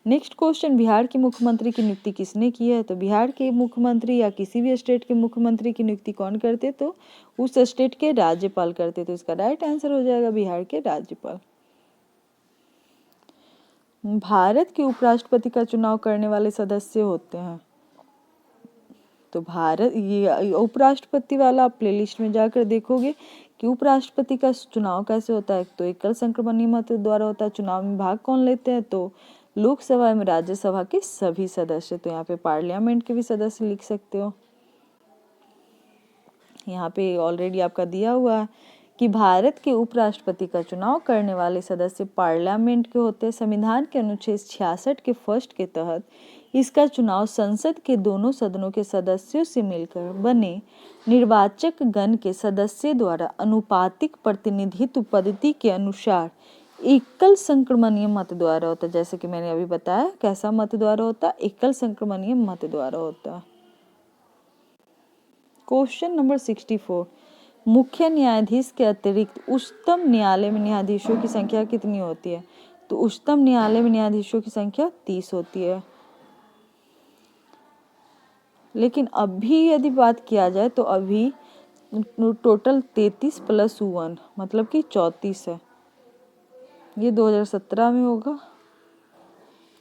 नेक्स्ट क्वेश्चन, बिहार के मुख्यमंत्री की नियुक्ति किसने की है? तो बिहार के मुख्यमंत्री या किसी भी स्टेट के मुख्यमंत्री की नियुक्ति कौन करते? तो उस स्टेट के राज्यपाल करते। तो इसका राइट आंसर हो जाएगा बिहार के राज्यपाल। भारत के उपराष्ट्रपति का चुनाव करने वाले सदस्य होते हैं। तो भारत ये उपराष्ट्रपति वाला आप प्लेलिस्ट में जाकर देखोगे कि उपराष्ट्रपति का चुनाव कैसे होता है। तो एकल संक्रमणीय मत द्वारा होता है। चुनाव में भाग कौन लेते हैं? तो लोकसभा एवं राज्यसभा के सभी सदस्य। तो यहाँ पे पार्लियामेंट के भी सदस्य लिख सकते हो। यहाँ पे ऑलरेडी आपका दिया हुआ है कि भारत के उपराष्ट्रपति का चुनाव करने वाले सदस्य पार्लियामेंट के होते हैं। संविधान के अनुच्छेद 66 के फर्स्ट के तहत इसका चुनाव संसद के दोनों सदनों के सदस्यों से मिलकर बने निर्वाचक गण के सदस्य द्वारा अनुपातिक प्रतिनिधित्व पद्धति के अनुसार एकल संक्रमणीय मत द्वारा होता है। जैसे कि मैंने अभी बताया, कैसा मत द्वारा होता है? एकल संक्रमणीय मत द्वारा होता है। क्वेश्चन नंबर 64, मुख्य न्यायाधीश के अतिरिक्त उच्चतम न्यायालय में न्यायाधीशों की संख्या कितनी होती है? तो उच्चतम न्यायालय में न्यायाधीशों की संख्या 30 होती है। लेकिन अभी यदि बात किया जाए तो अभी टोटल 33 + 1 मतलब कि 34 है। ये 2017 में होगा।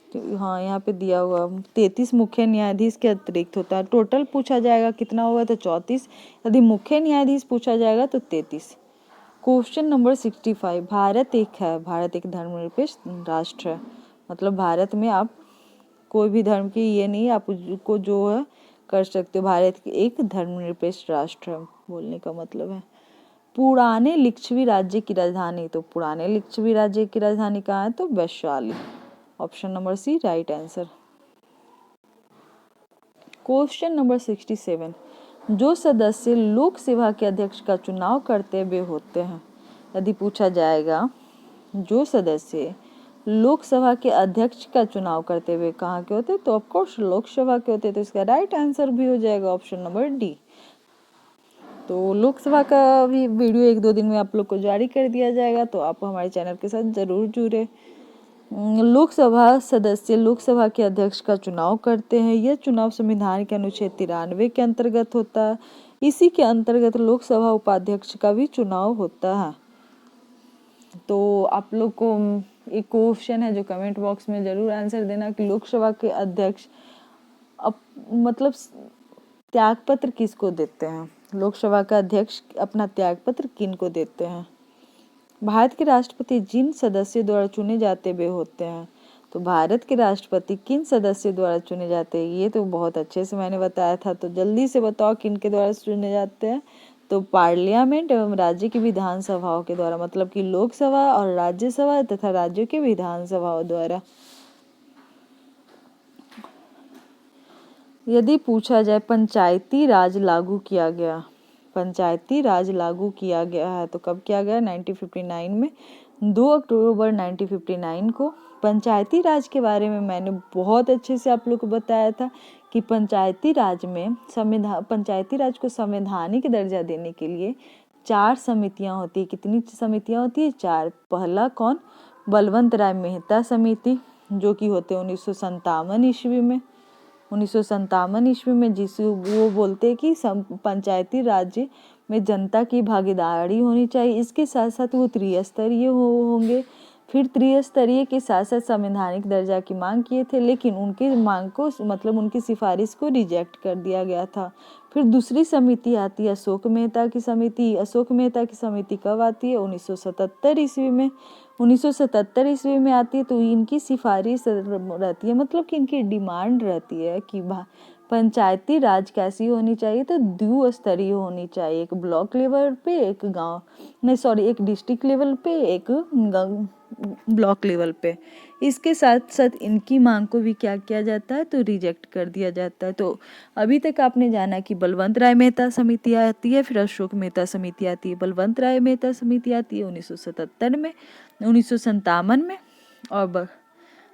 तो हाँ, यहाँ पे दिया हुआ 33 मुख्य न्यायाधीश के अतिरिक्त होता है। टोटल पूछा जाएगा कितना होगा? तो 34। यदि मुख्य न्यायाधीश पूछा जाएगा तो 33। क्वेश्चन नंबर 65, भारत एक धर्मनिरपेक्ष राष्ट्र है। मतलब भारत में आप कोई भी धर्म की ये नहीं, आपको जो है कर सकते हो। भारत एक धर्मनिरपेक्ष राष्ट्र है बोलने का मतलब है। पुराने लिच्छवी राज्य की राजधानी, तो पुराने लिच्छवी राज्य की राजधानी कहाँ है? तो Vaishali. Option number C right answer. Question number 67, जो सदस्य लोकसभा के अध्यक्ष का चुनाव करते हुए होते हैं। यदि पूछा जाएगा जो सदस्य लोकसभा के अध्यक्ष का चुनाव करते हुए कहाँ के होते हैं? तो ऑफकोर्स लोकसभा के होते हैं। तो इसका राइट आंसर भी हो जाएगा ऑप्शन नंबर डी। तो लोकसभा का भी वीडियो 1-2 दिन में आप लोग को जारी कर दिया जाएगा। तो आप हमारे चैनल के साथ जरूर जुड़े। लोकसभा सदस्य लोकसभा के अध्यक्ष का चुनाव करते हैं। यह चुनाव संविधान के अनुच्छेद 93 के अंतर्गत होता है। इसी के अंतर्गत लोकसभा उपाध्यक्ष का भी चुनाव होता है। तो आप लोग को एक क्वेश्चन है जो कमेंट बॉक्स में जरूर आंसर देना कि लोकसभा के अध्यक्ष मतलब त्यागपत्र किसको देते हैं? लोकसभा का अध्यक्ष अपना त्यागपत्र किन को देते हैं? भारत के राष्ट्रपति जिन सदस्यों द्वारा चुने जाते वे होते हैं। तो भारत के राष्ट्रपति किन सदस्यों द्वारा चुने जाते हैं? ये तो बहुत अच्छे से मैंने बताया था। तो जल्दी से बताओ किन के द्वारा चुने जाते हैं? तो पार्लियामेंट एवं राज्य की विधानसभाओं के द्वारा, मतलब कि लोकसभा और राज्यसभा तथा राज्यों की विधानसभाओं द्वारा। यदि पूछा जाए पंचायती राज लागू किया गया, पंचायती राज लागू किया गया है तो कब किया गया? 1959 में। 2 अक्टूबर 1959 को। पंचायती राज के बारे में मैंने बहुत अच्छे से आप लोग को बताया था कि पंचायती राज में पंचायती राज को संवैधानिक दर्जा देने के लिए 4 समितियां होती है। कितनी समितियां होती है? 4। पहला कौन? बलवंत राय मेहता समिति, जो कि होते 1957 ईस्वी में। 1957 ईस्वी में वो बोलते हैं कि पंचायती राज्य में जनता की भागीदारी होनी चाहिए। इसके साथ साथ वो त्रिस्तरीय होंगे। फिर त्रिस्तरीय के साथ साथ संवैधानिक दर्जा की मांग किए थे, लेकिन उनकी मांग को मतलब उनकी सिफारिश को रिजेक्ट कर दिया गया था। फिर दूसरी समिति आती है अशोक मेहता की समिति। अशोक मेहता की समिति कब आती है? 1977 ईस्वी में। 1977 ईस्वी में आती है। तो इनकी सिफारिश रहती है, मतलब कि इनकी डिमांड रहती है कि पंचायती राज कैसी होनी चाहिए? तो द्विस्तरीय होनी चाहिए। एक ब्लॉक लेवल पे, एक एक डिस्ट्रिक्ट लेवल पे, एक ब्लॉक लेवल पे। इसके साथ साथ इनकी मांग को भी क्या किया जाता है? तो रिजेक्ट कर दिया जाता है। तो अभी तक आपने जाना कि बलवंत राय मेहता समिति आती है, फिर अशोक मेहता समिति आती है। बलवंत राय मेहता समिति आती है 1977 में, 1957 में, और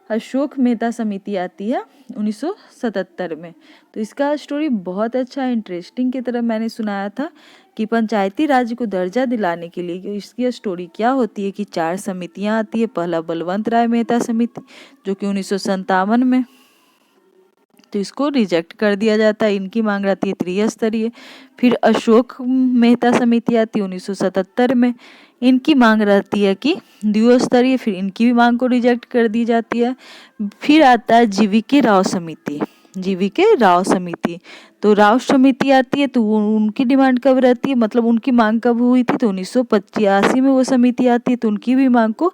अशोक मेहता समिति आती है 1977 में। तो इसका स्टोरी बहुत अच्छा इंटरेस्टिंग की तरह मैंने सुनाया था कि पंचायती राज को दर्जा दिलाने के लिए इसकी स्टोरी क्या होती है कि 4 समितियां आती है। पहला बलवंत राय मेहता समिति जो कि 1957 में, तो इसको रिजेक्ट कर दिया जाता है। इनकी मांग रहती है त्रिस्तरीय। फिर अशोक मेहता समिति आती है 1977 में, इनकी मांग रहती है कि द्विस्तरीय, फिर इनकी भी मांग को रिजेक्ट कर दी जाती है। फिर आता है जीवीके राव समिति, जीवीके राव समिति, तो राव समिति आती है तो उनकी डिमांड कब रहती है, मतलब उनकी मांग कब हुई थी, तो 1985 में वो समिति आती है, तो उनकी भी मांग को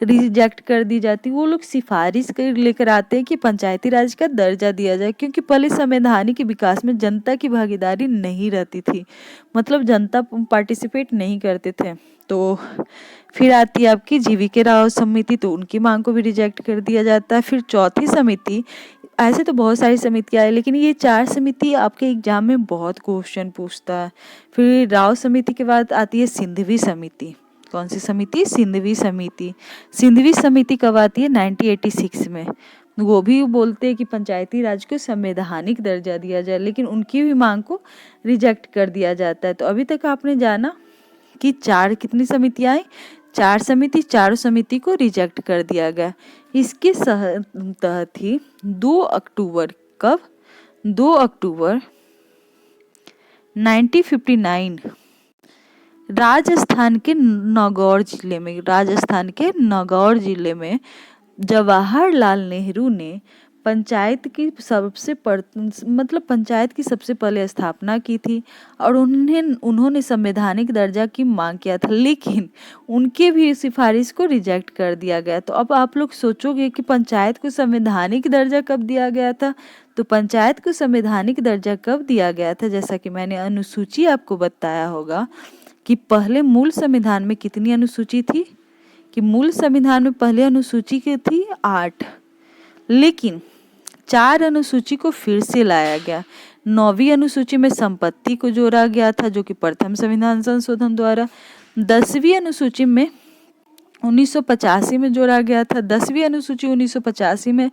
रिजेक्ट कर दी जाती है। वो लोग सिफारिश लेकर आते हैं कि पंचायती राज का दर्जा दिया जाए, क्योंकि पहले संवैधानिक विकास में जनता की भागीदारी नहीं रहती थी, मतलब जनता पार्टिसिपेट नहीं करते थे। तो फिर आती है आपकी जीवीके राव समिति, तो उनकी मांग को भी रिजेक्ट कर दिया जाता है। फिर चौथी समिति, ऐसे तो बहुत सारी समितियां है लेकिन ये 4 समिति आपके एग्जाम में बहुत क्वेश्चन पूछता है। फिर राव समिति के बाद आती है सिंधवी समिति। कौन सी समिति? सिंधवी समिति। सिंधवी समिति कब आती है? 1986 में। वो भी बोलते हैं कि पंचायती राज को संवैधानिक दर्जा दिया जाए, लेकिन उनकी भी मांग को रिजेक्ट कर दिया जाता है। तो अभी तक आपने जाना कि 4 कितनी समितियां आई? 4 समिति, 4 समिति को रिजेक्ट कर दिया गया। इसके तहत ही 2 अक्टूबर, कब? 2 अक्टूबर 1959 राजस्थान के नागौर जिले में जवाहरलाल नेहरू ने पंचायत की सबसे पहले स्थापना की थी और उन्होंने संवैधानिक दर्जा की मांग किया था, लेकिन उनके भी सिफारिश को रिजेक्ट कर दिया गया। तो अब आप लोग सोचोगे कि पंचायत को संवैधानिक दर्जा कब दिया गया था? तो पंचायत को संवैधानिक दर्जा कब दिया गया था? जैसा कि मैंने अनुसूची आपको बताया होगा कि पहले मूल संविधान में कितनी अनुसूची थी, कि मूल संविधान में पहले अनुसूची की थी 8, लेकिन 4 अनुसूची को फिर से लाया गया। 9वीं अनुसूची में संपत्ति को जोड़ा गया था जो कि प्रथम संविधान संशोधन द्वारा। 10वीं अनुसूची में 1985 में जोड़ा गया था। 10वीं अनुसूची 1985 में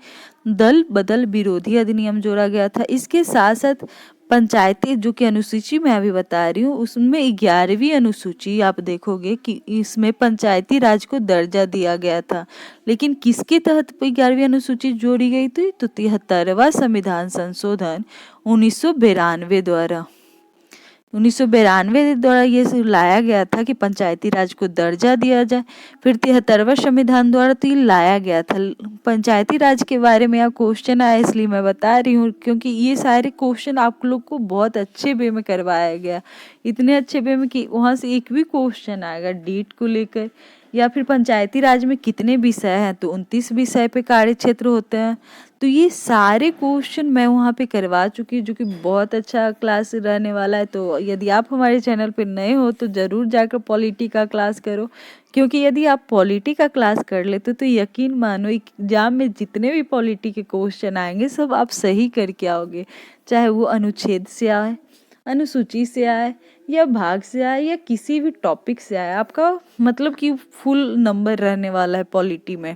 दल बदल विरोधी अधिनियम जोड़ा गया था। इसके साथ साथ पंचायती जो कि अनुसूची मैं अभी बता रही हूँ उसमें 11वीं अनुसूची आप देखोगे कि इसमें पंचायती राज को दर्जा दिया गया था, लेकिन किसके तहत 11वीं अनुसूची जोड़ी गई थी? तो 73वां संविधान संशोधन 1992 द्वारा ये लाया गया था कि पंचायती राज को दर्जा दिया जाए। फिर 73वां संविधान द्वारा तो ये लाया गया था। पंचायती राज के बारे में आप क्वेश्चन आया इसलिए मैं बता रही हूँ, क्योंकि ये सारे क्वेश्चन आप लोग को बहुत अच्छे वे में करवाया गया, इतने अच्छे वे में कि वहाँ से एक भी क्वेश्चन आएगा डेट को लेकर, या फिर पंचायती राज में कितने विषय हैं, तो 29 विषय पे कार्य क्षेत्र होते हैं। तो ये सारे क्वेश्चन मैं वहाँ पे करवा चुकी हूँ, जो कि बहुत अच्छा क्लास रहने वाला है। तो यदि आप हमारे चैनल पे नए हो तो ज़रूर जाकर पॉलिटी का क्लास करो, क्योंकि यदि आप पॉलिटी का क्लास कर लेते तो यकीन मानो एग्जाम में जितने भी पॉलिटी के क्वेश्चन आएंगे सब आप सही करके आओगे, चाहे वो अनुच्छेद से आए, अनुसूची से आए, या भाग से आए, या किसी भी टॉपिक से आए, आपका मतलब कि फुल नंबर रहने वाला है पॉलिटी में।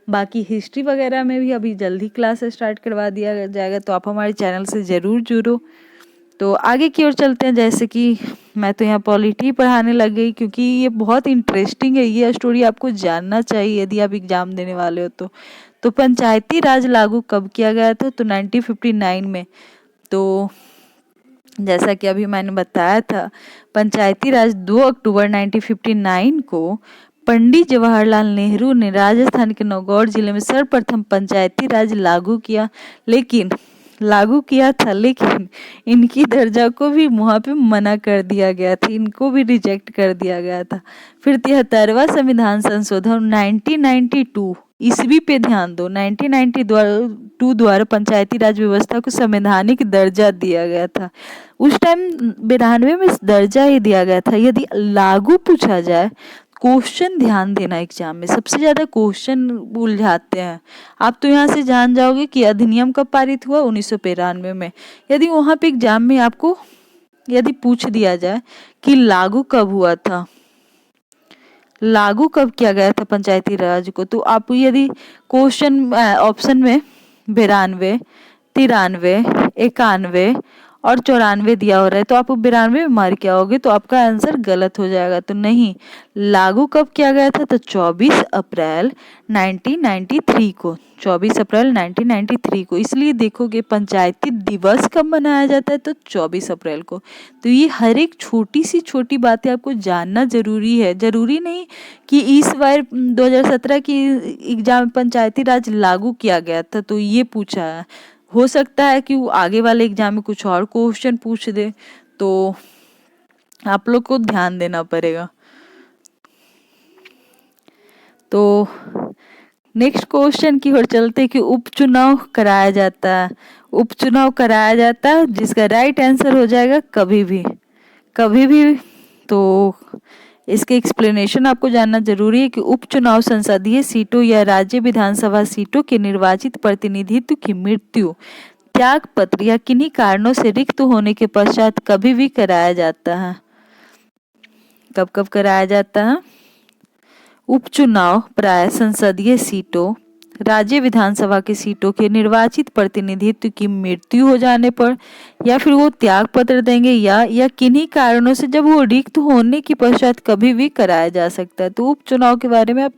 बाकी हिस्ट्री वगैरह में भी अभी जल्दी क्लास स्टार्ट करवा दिया जाएगा, तो आप हमारे चैनल से ज़रूर जुड़ो। तो आगे की ओर चलते हैं। जैसे कि मैं तो यहाँ पॉलिटी पढ़ाने लग गई, क्योंकि ये बहुत इंटरेस्टिंग है, ये स्टोरी आपको जानना चाहिए यदि आप एग्जाम देने वाले हो तो पंचायती राज लागू कब किया गया था? तो 1959 में। तो जैसा कि अभी मैंने बताया था, पंचायती राज 2 अक्टूबर 1959 को पंडित जवाहरलाल नेहरू ने राजस्थान के नागौर जिले में सर्वप्रथम पंचायती राज लागू किया था, लेकिन इनकी दर्जा को भी वहाँ पे मना कर दिया गया था, इनको भी रिजेक्ट कर दिया गया था। फिर 73वां संविधान संशोधन 1992 ईस्वी पे ध्यान दो, 1992 द्वारा पंचायती राज व्यवस्था को संवैधानिक दर्जा दिया गया था। उस टाइम 92 में दर्जा ही दिया गया था। यदि लागू पूछा जाए, क्वेश्चन ध्यान देना, एग्जाम में सबसे ज्यादा क्वेश्चन उलझाते हैं। आप तो यहाँ से जान जाओगे कि अधिनियम कब पारित हुआ? 1993 में। यदि वहां पे एग्जाम में आपको यदि पूछ दिया जाए कि लागू कब हुआ था, लागू कब किया गया था पंचायती राज को? तो आप यदि क्वेश्चन ऑप्शन में 92, 93, 91 और 94 दिया हो रहा है तो आप 92 में मार के आओगे तो आपका आंसर गलत हो जाएगा। तो नहीं, लागू कब किया गया था? तो 24 अप्रैल 1993 को, 24 अप्रैल 1993 को। इसलिए देखोगे पंचायती दिवस कब मनाया जाता है? तो 24 अप्रैल को। तो ये हर एक छोटी सी छोटी बातें आपको जानना जरूरी है। जरूरी नहीं कि इस बार 2017 की एग्जाम पंचायती राज लागू किया गया था तो ये पूछा है। हो सकता है कि वो आगे वाले एग्जाम में कुछ और क्वेश्चन पूछ दे, तो आप लोग को ध्यान देना पड़ेगा। तो नेक्स्ट क्वेश्चन की ओर चलते कि उपचुनाव कराया जाता है। उपचुनाव कराया जाता है जिसका राइट आंसर हो जाएगा कभी भी। कभी भी, तो इसके एक्सप्लेनेशन आपको जानना जरूरी है कि उपचुनाव संसदीय सीटों या राज्य विधानसभा सीटों के निर्वाचित प्रतिनिधित्व की मृत्यु, त्याग पत्र या किन्हीं कारणों से रिक्त होने के पश्चात कभी भी कराया जाता है। कब कब कराया जाता है? उपचुनाव प्राय संसदीय सीटों, राज्य विधानसभा की सीटों के निर्वाचित प्रतिनिधित्व की मृत्यु हो जाने पर, या फिर वो त्याग पत्र देंगे, या किन्हीं कारणों से जब वो रिक्त होने के पश्चात कभी भी कराया जा सकता है। तो उपचुनाव के बारे में आप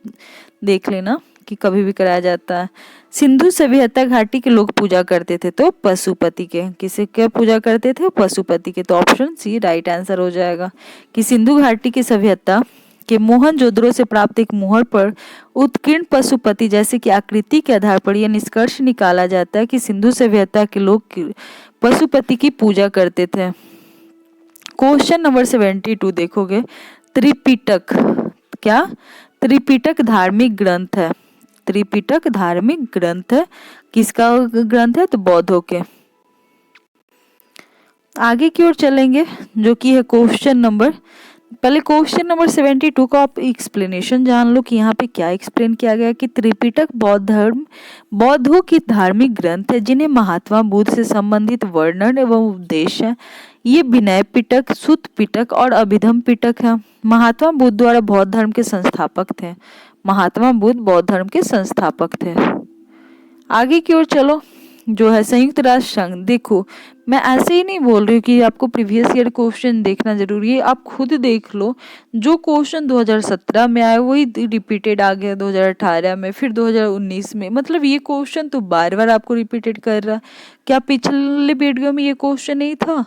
देख लेना कि कभी भी कराया जाता है। सिंधु सभ्यता घाटी के लोग पूजा करते थे तो पशुपति के, किसे क्या पूजा करते थे? पशुपति के। तो ऑप्शन सी राइट आंसर हो जाएगा कि सिंधु घाटी की सभ्यता के मोहनजोदड़ो से प्राप्त एक मुहर पर उत्कीर्ण पशुपति जैसे की आकृति के आधार पर यह निष्कर्ष निकाला जाता है कि सिंधु सभ्यता के लोग पशुपति की पूजा करते थे। क्वेश्चन नंबर 72 देखोगे, त्रिपिटक क्या? त्रिपिटक धार्मिक ग्रंथ है। त्रिपिटक धार्मिक ग्रंथ है, किसका ग्रंथ है? तो बौद्धों के। आगे की ओर चलेंगे जो कि है क्वेश्चन नंबर, पहले क्वेश्चन नंबर 72 का आप एक्सप्लेनेशन जान लो कि यहाँ पे क्या एक्सप्लेन किया गया कि त्रिपिटक बौद्धों की धार्मिक ग्रंथ है जिन्हें महात्मा बुद्ध से संबंधित वर्णन एवं उपदेश है। ये विनय पिटक, सुत्त पिटक और अभिधम पिटक है। महात्मा बुद्ध द्वारा बौद्ध धर्म के संस्थापक थे। महात्मा बुद्ध बौद्ध धर्म के संस्थापक थे। आगे की ओर चलो जो है संयुक्त राष्ट्र संघ। देखो मैं ऐसे ही नहीं बोल रही हूँ कि आपको प्रीवियस ईयर क्वेश्चन देखना जरूरी है, आप खुद देख लो। जो क्वेश्चन 2017 में आया वही रिपीटेड आ गया 2018 में, फिर 2019 में। मतलब ये क्वेश्चन तो बार बार आपको रिपीटेड कर रहा है। क्या पिछले वीडियो में ये क्वेश्चन नहीं था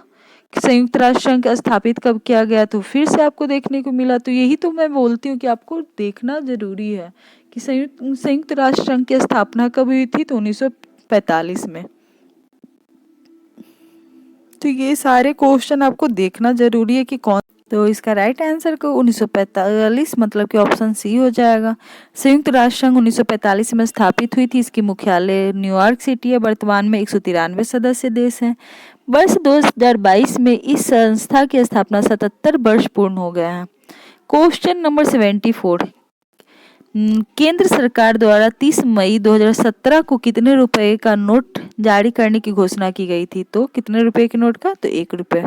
कि संयुक्त राष्ट्र संघ स्थापित कब किया गया? तो फिर से आपको देखने को मिला। तो यही तो मैं बोलती हूँ कि आपको देखना जरूरी है कि संयुक्त राष्ट्र संघ की स्थापना कब हुई थी? तो 1945 में। तो ये सारे क्वेश्चन आपको देखना जरूरी है कि कौन। तो इसका राइट आंसर को 1945 मतलब कि ऑप्शन सी हो जाएगा। संयुक्त राष्ट्र संघ 1945 में स्थापित हुई थी। इसकी मुख्यालय न्यूयॉर्क सिटी है। वर्तमान में 193 सदस्य देश हैं। वर्ष 2022 में इस संस्था की स्थापना 77 वर्ष पूर्ण हो गया है। क्वेश्चन नंबर 74, केंद्र सरकार द्वारा 30 मई 2017 को कितने रुपए का नोट जारी करने की घोषणा की गई थी? तो कितने रुपए के नोट का? तो 1 रुपए।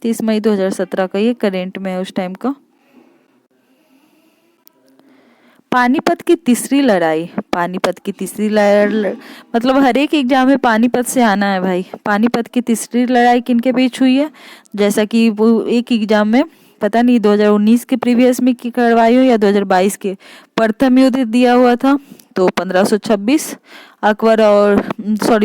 30 मई 2017 का, ये करेंट में है उस टाइम का। पानीपत की तीसरी लड़ाई। पानीपत की तीसरी लड़ाई मतलब हर एक एग्जाम में पानीपत से आना है भाई। पानीपत की तीसरी लड़ाई किनके बीच हुई है? जैसा कि वो एक एग्जाम में पता नहीं 2019 के प्रीवियस में की करवाई हो या 2022 के, प्रथम युद्ध दिया हुआ था तो 1526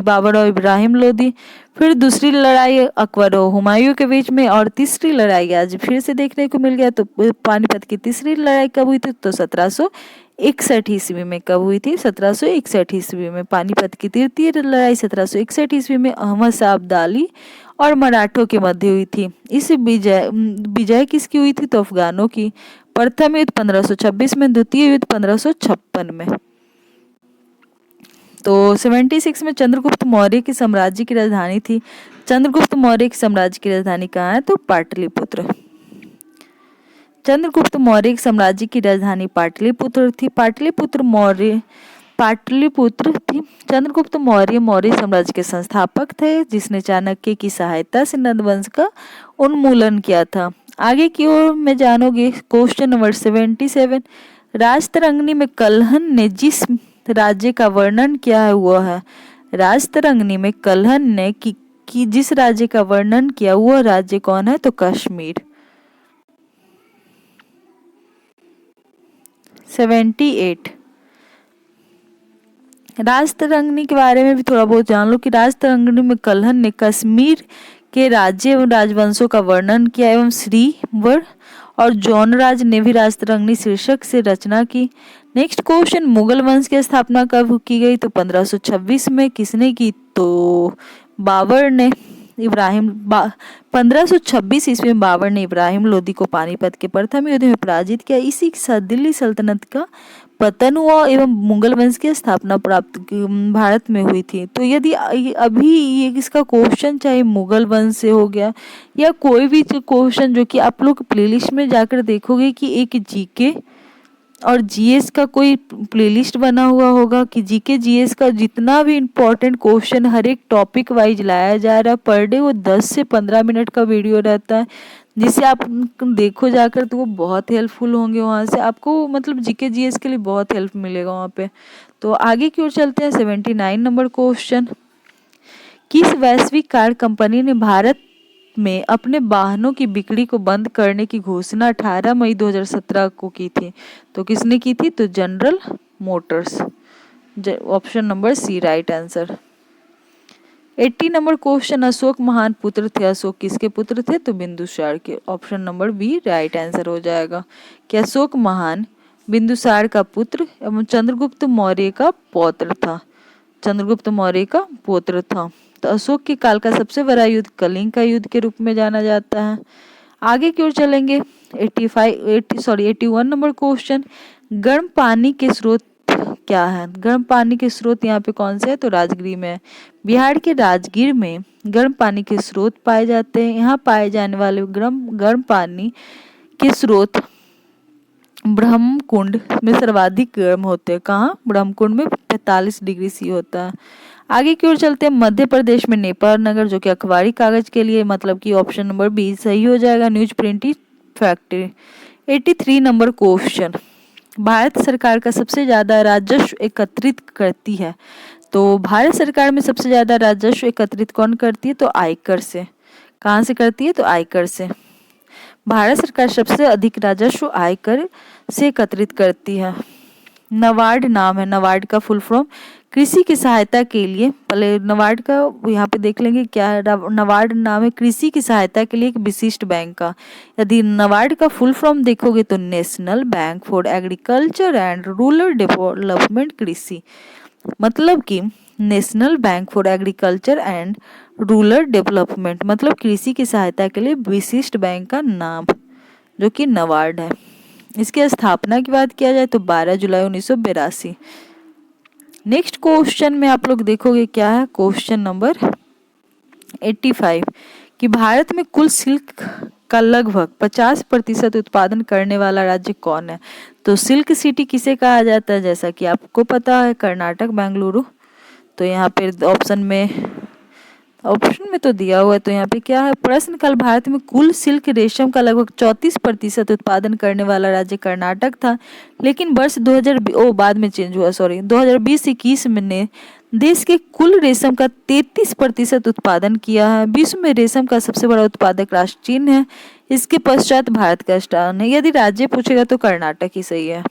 बाबर और इब्राहिम लोदी। फिर दूसरी लड़ाई अकबर और हुमायूं के बीच में, और तीसरी लड़ाई आज फिर से देखने को मिल गया। तो पानीपत की तीसरी लड़ाई कब हुई थी? तो 1761 ईस्वी में। कब हुई थी? 1761 ईस्वी में। पानीपत की तृतीय लड़ाई 1761 ईस्वी में अहमद शाह अब्दाली और मराठों के मध्य हुई थी। इस विजय किसकी हुई थी? तो अफगानों की। प्रथम युद्ध 1526 में, द्वितीय युद्ध 1556 में। तो 76 में चंद्रगुप्त मौर्य की साम्राज्य की राजधानी थी। चंद्रगुप्त मौर्य की साम्राज्य की राजधानी कहाँ है? तो पाटलिपुत्र। चंद्रगुप्त मौर्य की साम्राज्य की राजधानी पाटलिपुत्र थी। पाटलिपुत्र थी। चंद्रगुप्त मौर्य मौर्य साम्राज्य के संस्थापक थे जिसने चाणक्य की सहायता से नंद वंश का उन्मूलन किया था। आगे की ओर में जानोगे क्वेश्चन नंबर 77। राजतरंगिणी में कल्हण ने जिस राज्य का वर्णन किया है वह है। राजतरंगिणी में कल्हण ने कि जिस राज्य का वर्णन किया वह राज्य कौन है? तो कश्मीर। 78। राजतरंगिणी के बारे में भी थोड़ा बहुत जान लो कि राजतरंगिणी में कल्हण ने कश्मीर के राज्य एवं राजवंशों का वर्णन किया एवं श्रीवर और जौनराज ने भी राजतरंगिणी शीर्षक से रचना की। नेक्स्ट क्वेश्चन, मुगल वंश की स्थापना कब की गई? तो 1526 में। किसने की? तो बाबर ने। 1526 ईस्वी में बाबर ने इब्राहिम लोदी को पानीपत के प्रथम युद्ध में पराजित किया। इसी के साथ दिल्ली सल्तनत का पतन हुआ एवं मुगल वंश की स्थापना प्राप्त भारत में हुई थी। तो यदि अभी ये इसका क्वेश्चन चाहे मुगल वंश से हो गया या कोई भी क्वेश्चन जो कि आप लोग प्लेलिस्ट में जाकर देखोगे कि एक जीके और जीएस का कोई प्लेलिस्ट बना हुआ होगा कि जीके जीएस का जितना भी इम्पोर्टेंट क्वेश्चन हर एक टॉपिक वाइज लाया जा रहा है पर डे, वो 10 से 15 मिनट का वीडियो रहता है जिसे आप देखो जाकर, तो वो बहुत हेल्पफुल होंगे। वहाँ से आपको मतलब जीके जीएस के लिए बहुत हेल्प मिलेगा वहाँ पे। तो आगे की ओर चलते हैं। 79 नंबर क्वेश्चन, किस वैश्विक कार कंपनी ने भारत में अपने वाहनों की बिक्री को बंद करने की घोषणा 18 मई 2017 को की थी? तो किसने की थी? तो General Motors. Option number C right answer. 80 number question, Ashoka महान पुत्र थे। अशोक किसके पुत्र थे? तो बिंदुसार के। Option number B right answer हो जाएगा कि अशोक महान बिंदुसार का पुत्र एवं चंद्रगुप्त मौर्य का पौत्र था। चंद्रगुप्त मौर्य का पुत्र था। तो अशोक के काल का सबसे बड़ा युद्ध कलिंग का युद्ध के रूप में जाना जाता है। आगे की ओर चलेंगे। 81 नंबर क्वेश्चन, गर्म पानी के स्रोत क्या है? गर्म पानी के स्रोत यहाँ पे कौन से है? तो राजगीर में है। बिहार के राजगीर में गर्म पानी के स्रोत पाए जाते हैं। यहाँ पाए जाने वाले गर्म पानी के स्रोत ब्रह्मकुंड में सर्वाधिक गर्म होते हैं। कहाँ? ब्रह्मकुंड में 45 डिग्री सी होता है। आगे की ओर चलते हैं। मध्य प्रदेश में नेपाल नगर, जो कि अखबारी कागज के लिए मतलब कि ऑप्शन नंबर बी सही हो जाएगा, news printing factory. 83 number question, Bharat सरकार का सबसे ज्यादा राजस्व एकत्रित करती है। तो भारत सरकार में सबसे ज्यादा राजस्व एकत्रित कौन करती है? तो आयकर से। कहाँ से करती है? तो आयकर से। भारत सरकार सबसे अधिक राजस्व आयकर से एकत्रित करती है। नबार्ड नाम है, नबार्ड का फुल फॉर्म कृषि की सहायता के लिए, पहले नबार्ड का यहाँ पे देख लेंगे क्या है। नबार्ड नाम है कृषि की सहायता के लिए एक विशिष्ट बैंक का। यदि नबार्ड का फुल फॉर्म देखोगे तो national bank for agriculture and rural development कृषि, मतलब कि national bank for agriculture and rural development मतलब कृषि की सहायता के लिए विशिष्ट बैंक का नाम, जो कि नबार्ड है। इसकी स्थापना की बात किया जाए तो 12 जुलाई 1982। नेक्स्ट क्वेश्चन में आप लोग देखोगे क्या है, क्वेश्चन नंबर 85 कि भारत में कुल सिल्क का लगभग 50% उत्पादन करने वाला राज्य कौन है? तो सिल्क सिटी किसे कहा जाता है? जैसा कि आपको पता है, कर्नाटक, बेंगलुरु। तो यहाँ पे ऑप्शन में तो दिया हुआ है, तो यहाँ पे क्या है प्रश्न काल, भारत में कुल सिल्क रेशम का लगभग 34% उत्पादन करने वाला राज्य कर्नाटक था, लेकिन वर्ष 2020 बाद में चेंज हुआ, 2020-21 में ने देश के कुल रेशम का 33% उत्पादन किया है। विश्व में रेशम का सबसे बड़ा उत्पादक राष्ट्र चीन है, इसके पश्चात भारत का स्थान है। यदि राज्य पूछेगा तो कर्नाटक ही सही है।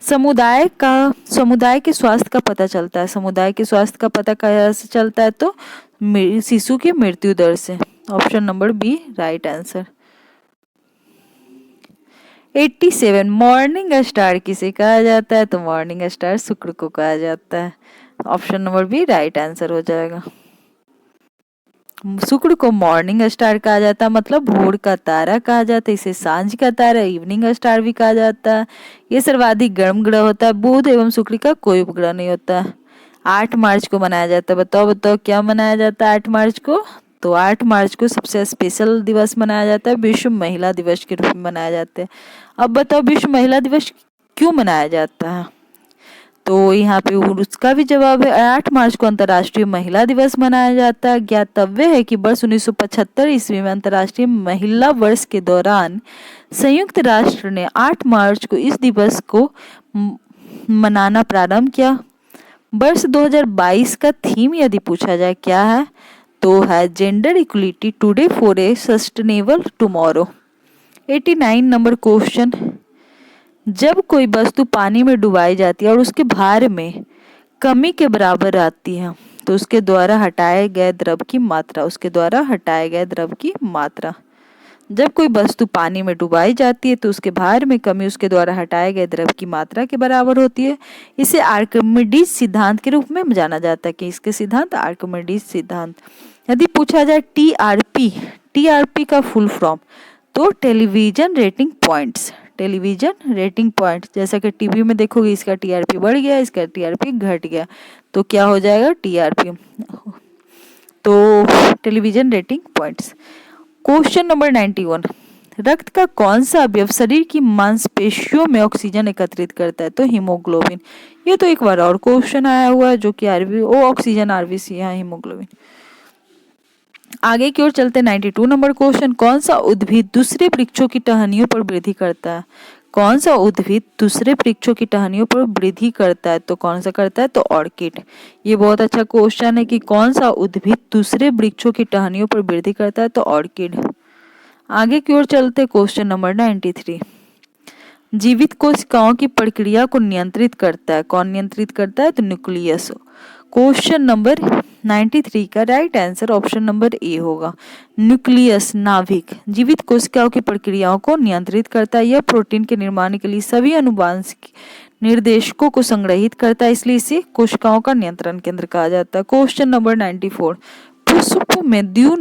समुदाय के स्वास्थ्य का पता चलता है। समुदाय के स्वास्थ्य का पता कैसे चलता है? तो शिशु की मृत्यु दर से। Option number B right answer. 87 morning star किसे कहा जाता है? तो मॉर्निंग स्टार शुक्र को कहा जाता है। Option number B right answer हो जाएगा। शुक्र को मॉर्निंग स्टार कहा जाता है, मतलब भोर का तारा कहा जाता है। इसे सांझ का तारा, इवनिंग स्टार भी कहा जाता है। ये सर्वाधिक गर्म ग्रह होता है। बुध एवं शुक्र का कोई उपग्रह नहीं होता है। 8 मार्च को मनाया जाता है। बताओ क्या मनाया जाता है 8 मार्च को? तो 8 मार्च को सबसे स्पेशल दिवस मनाया जाता है, विश्व महिला दिवस के रूप में मनाया जाता है। अब बताओ विश्व महिला दिवस क्यों मनाया जाता है? तो यहाँ पे उसका भी जवाब है 8 मार्च को अंतर्राष्ट्रीय महिला दिवस मनाया जाता है। ज्ञातव्य है कि वर्ष 1975 ईस्वी में अंतर्राष्ट्रीय महिला वर्ष के दौरान संयुक्त राष्ट्र ने 8 मार्च को इस दिवस को मनाना प्रारंभ किया। वर्ष 2022 का थीम यदि पूछा जाए क्या है, तो है gender equality today for a sustainable tomorrow. 89 number question, जब कोई वस्तु पानी में डुबाई जाती है और उसके भार में कमी के बराबर आती है तो उसके द्वारा हटाए गए द्रव की मात्रा, जब कोई वस्तु पानी में डुबाई जाती है तो उसके भार में कमी उसके द्वारा हटाए गए द्रव की मात्रा के बराबर होती है। इसे आर्किमिडीज सिद्धांत के रूप में जाना जाता है कि इसके सिद्धांत आर्किमिडीज सिद्धांत। यदि पूछा जाए टीआरपी का फुल फॉर्म, तो टेलीविजन रेटिंग पॉइंट्स, जैसा कि टीवी में देखोगे इसका टीआरपी बढ़ गया, इसका टीआरपी घट गया, तो क्या हो जाएगा टीआरपी, तो television rating points. Question number 91, रक्त का कौन सा अवयव शरीर की मांसपेशियों में ऑक्सीजन एकत्रित करता है, तो हीमोग्लोबिन। ये तो एक बार और क्वेश्चन आया हुआ है जो कि ऑक्सीजन आरबीसी है, हीमोग्लोबिन। आगे की ओर चलते 92 नंबर क्वेश्चन, कौन सा उद्भिद दूसरे वृक्षों की टहनियों पर वृद्धि करता है, कौन सा उद्भिद दूसरे वृक्षों की टहनियों पर वृद्धि करता है, तो कौन सा करता है, तो ऑर्किड। ये बहुत अच्छा क्वेश्चन है कि कौन सा उद्भिद दूसरे वृक्षों की टहनियों पर वृद्धि करता है, तो ऑर्किड। आगे की ओर चलते क्वेश्चन नंबर 93, जीवित कोशिकाओं की प्रक्रिया को नियंत्रित करता है, कौन नियंत्रित करता है, तो न्यूक्लियस। क्वेश्चन नंबर 93 का right answer option number A होगा, न्यूक्लियस, नाभिक जीवित कोशिकाओं की प्रक्रियाओं को नियंत्रित करता है। यह प्रोटीन के निर्माण के लिए सभी अनुवांशिक निर्देशकों को संग्रहित करता है, इसलिए इसे कोशिकाओं का नियंत्रण केंद्र कहा जाता है। क्वेश्चन नंबर 94, पुष्प में द्वितीय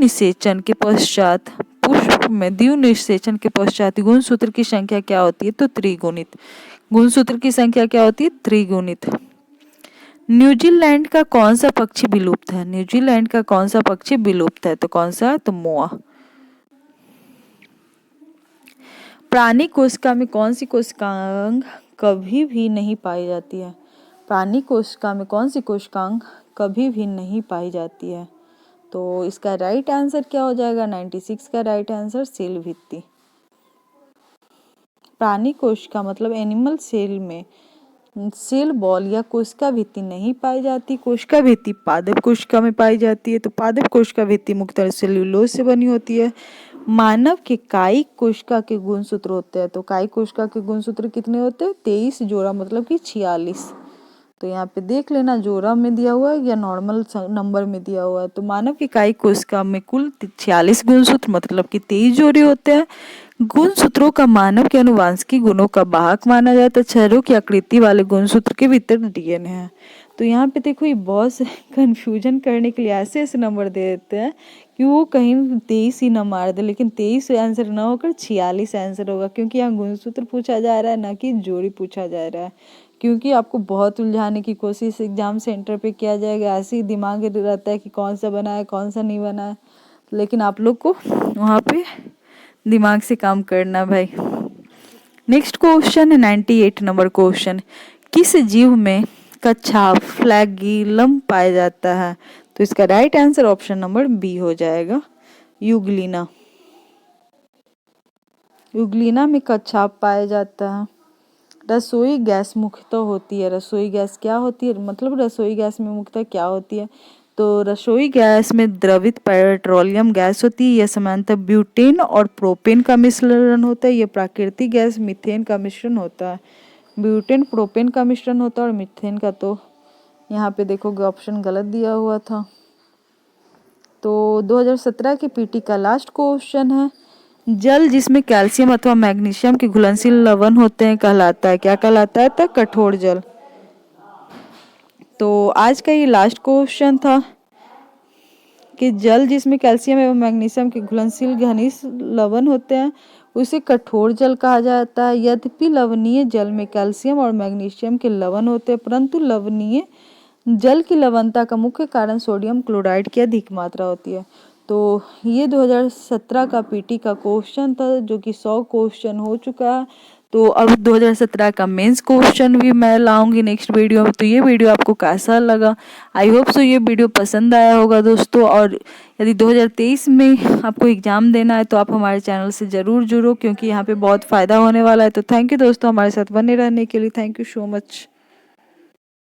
निषेचन के पश्चात गुणसूत्र की संख्या क्या होती है, तो त्रिगुणित। गुणसूत्र की संख्या क्या होती है, त्रिगुणित। न्यूजीलैंड का कौन सा पक्षी विलुप्त है, तो कौन सा, तो मोआ। प्राणी कोशिका में कौन सी कोशिकांग कभी भी नहीं पाई जाती है, प्राणी कोशिका में कौन सी कोशिकांग कभी भी नहीं पाई जाती है, तो इसका राइट आंसर क्या हो जाएगा, 96 का राइट आंसर सेल भित्ति। प्राणी कोशिका मतलब एनिमल सेल में सेल बॉल या कोशिका भित्ति नहीं पाई जाती, कोशिका भित्ति पादप कोशिका में पाई जाती है, तो पादप कोशिका भित्ति मुख्यतः सेल्यूलोज से बनी होती है। मानव के कायिक कोशिका के गुणसूत्र होते हैं, तो कायिक कोशिका के गुणसूत्र कितने होते हैं, 23 जोड़ा, मतलब कि 46। तो यहाँ पे देख लेना जोड़ा में दिया हुआ है या नॉर्मल नंबर में दिया हुआ है। तो मानव की कायिक कोशिका में कुल 46 गुणसूत्र मतलब कि 23 जोड़े होते हैं। गुणसूत्रों का मानव के अनुवांशिक गुणों का वाहक माना जाता है। क्षरों की आकृति वाले गुणसूत्र के भीतर डीएनए है। तो यहाँ पे देखो ये बहुत से कंफ्यूजन करने के लिए ऐसे ऐसे नंबर दे देते हैं कि वो कहीं 23 ही ना मार दे, लेकिन 23 आंसर ना होकर 46 आंसर होगा, क्योंकि यहाँ गुणसूत्र पूछा जा रहा है ना कि जोड़ी पूछा जा रहा है। क्योंकि आपको बहुत उलझाने की कोशिश एग्जाम सेंटर पे किया जाएगा, ऐसे ही दिमाग रहता है कि कौन सा बना है कौन सा नहीं बना है, लेकिन आप लोग को वहाँ पे दिमाग से काम करना भाई। नेक्स्ट क्वेश्चन है 98 नंबर क्वेश्चन, किस जीव में कच्छाप फ्लैगिलम पाया जाता है, तो इसका right answer option number B हो जाएगा, यूग्लिना। यूग्लिना में कच्छाप पाया जाता है। रसोई गैस मुख्यतः होती है, रसोई गैस क्या होती है, मतलब रसोई गैस में मुख्यतः क्या होती है, तो रसोई गैस में द्रवित पेट्रोलियम गैस होती है। यह सामान्यतः ब्यूटेन और प्रोपेन का मिश्रण होता है। यह प्राकृतिक गैस मीथेन का मिश्रण होता है। ब्यूटेन प्रोपेन का मिश्रण होता है और मीथेन का, तो यहाँ पे देखोगे ऑप्शन गलत दिया हुआ था। तो 2017 के पीटी का लास्ट क्वेश्चन है, जल जिसमें कैल्शियम अथवा मैग्नीशियम के घुलनशील लवण होते हैं कहलाता है, क्या कहलाता है, तो कठोर जल। तो आज का ये लास्ट क्वेश्चन था कि जल जिसमें कैल्शियम एवं मैग्नीशियम के घुलनशील घनिष्ठ लवण होते हैं उसे कठोर जल कहा जाता है। यद्यपि लवणीय जल में कैल्शियम और मैग्नीशियम के लवण होते हैं, परंतु लवणीय जल की लवणता का मुख्य कारण सोडियम क्लोराइड की अधिक मात्रा होती है। तो ये 2017 का पीटी का क्वेश्चन था, जो कि 100 क्वेश्चन हो चुका है। तो अब 2017 का मेंस क्वेश्चन भी मैं लाऊंगी नेक्स्ट वीडियो में। तो ये वीडियो आपको कैसा लगा, आई होप सो ये वीडियो पसंद आया होगा दोस्तों। और यदि 2023 में आपको एग्ज़ाम देना है तो आप हमारे चैनल से ज़रूर जुड़ो, क्योंकि यहाँ पे बहुत फ़ायदा होने वाला है। तो थैंक यू दोस्तों हमारे साथ बने रहने के लिए। Thank you so much.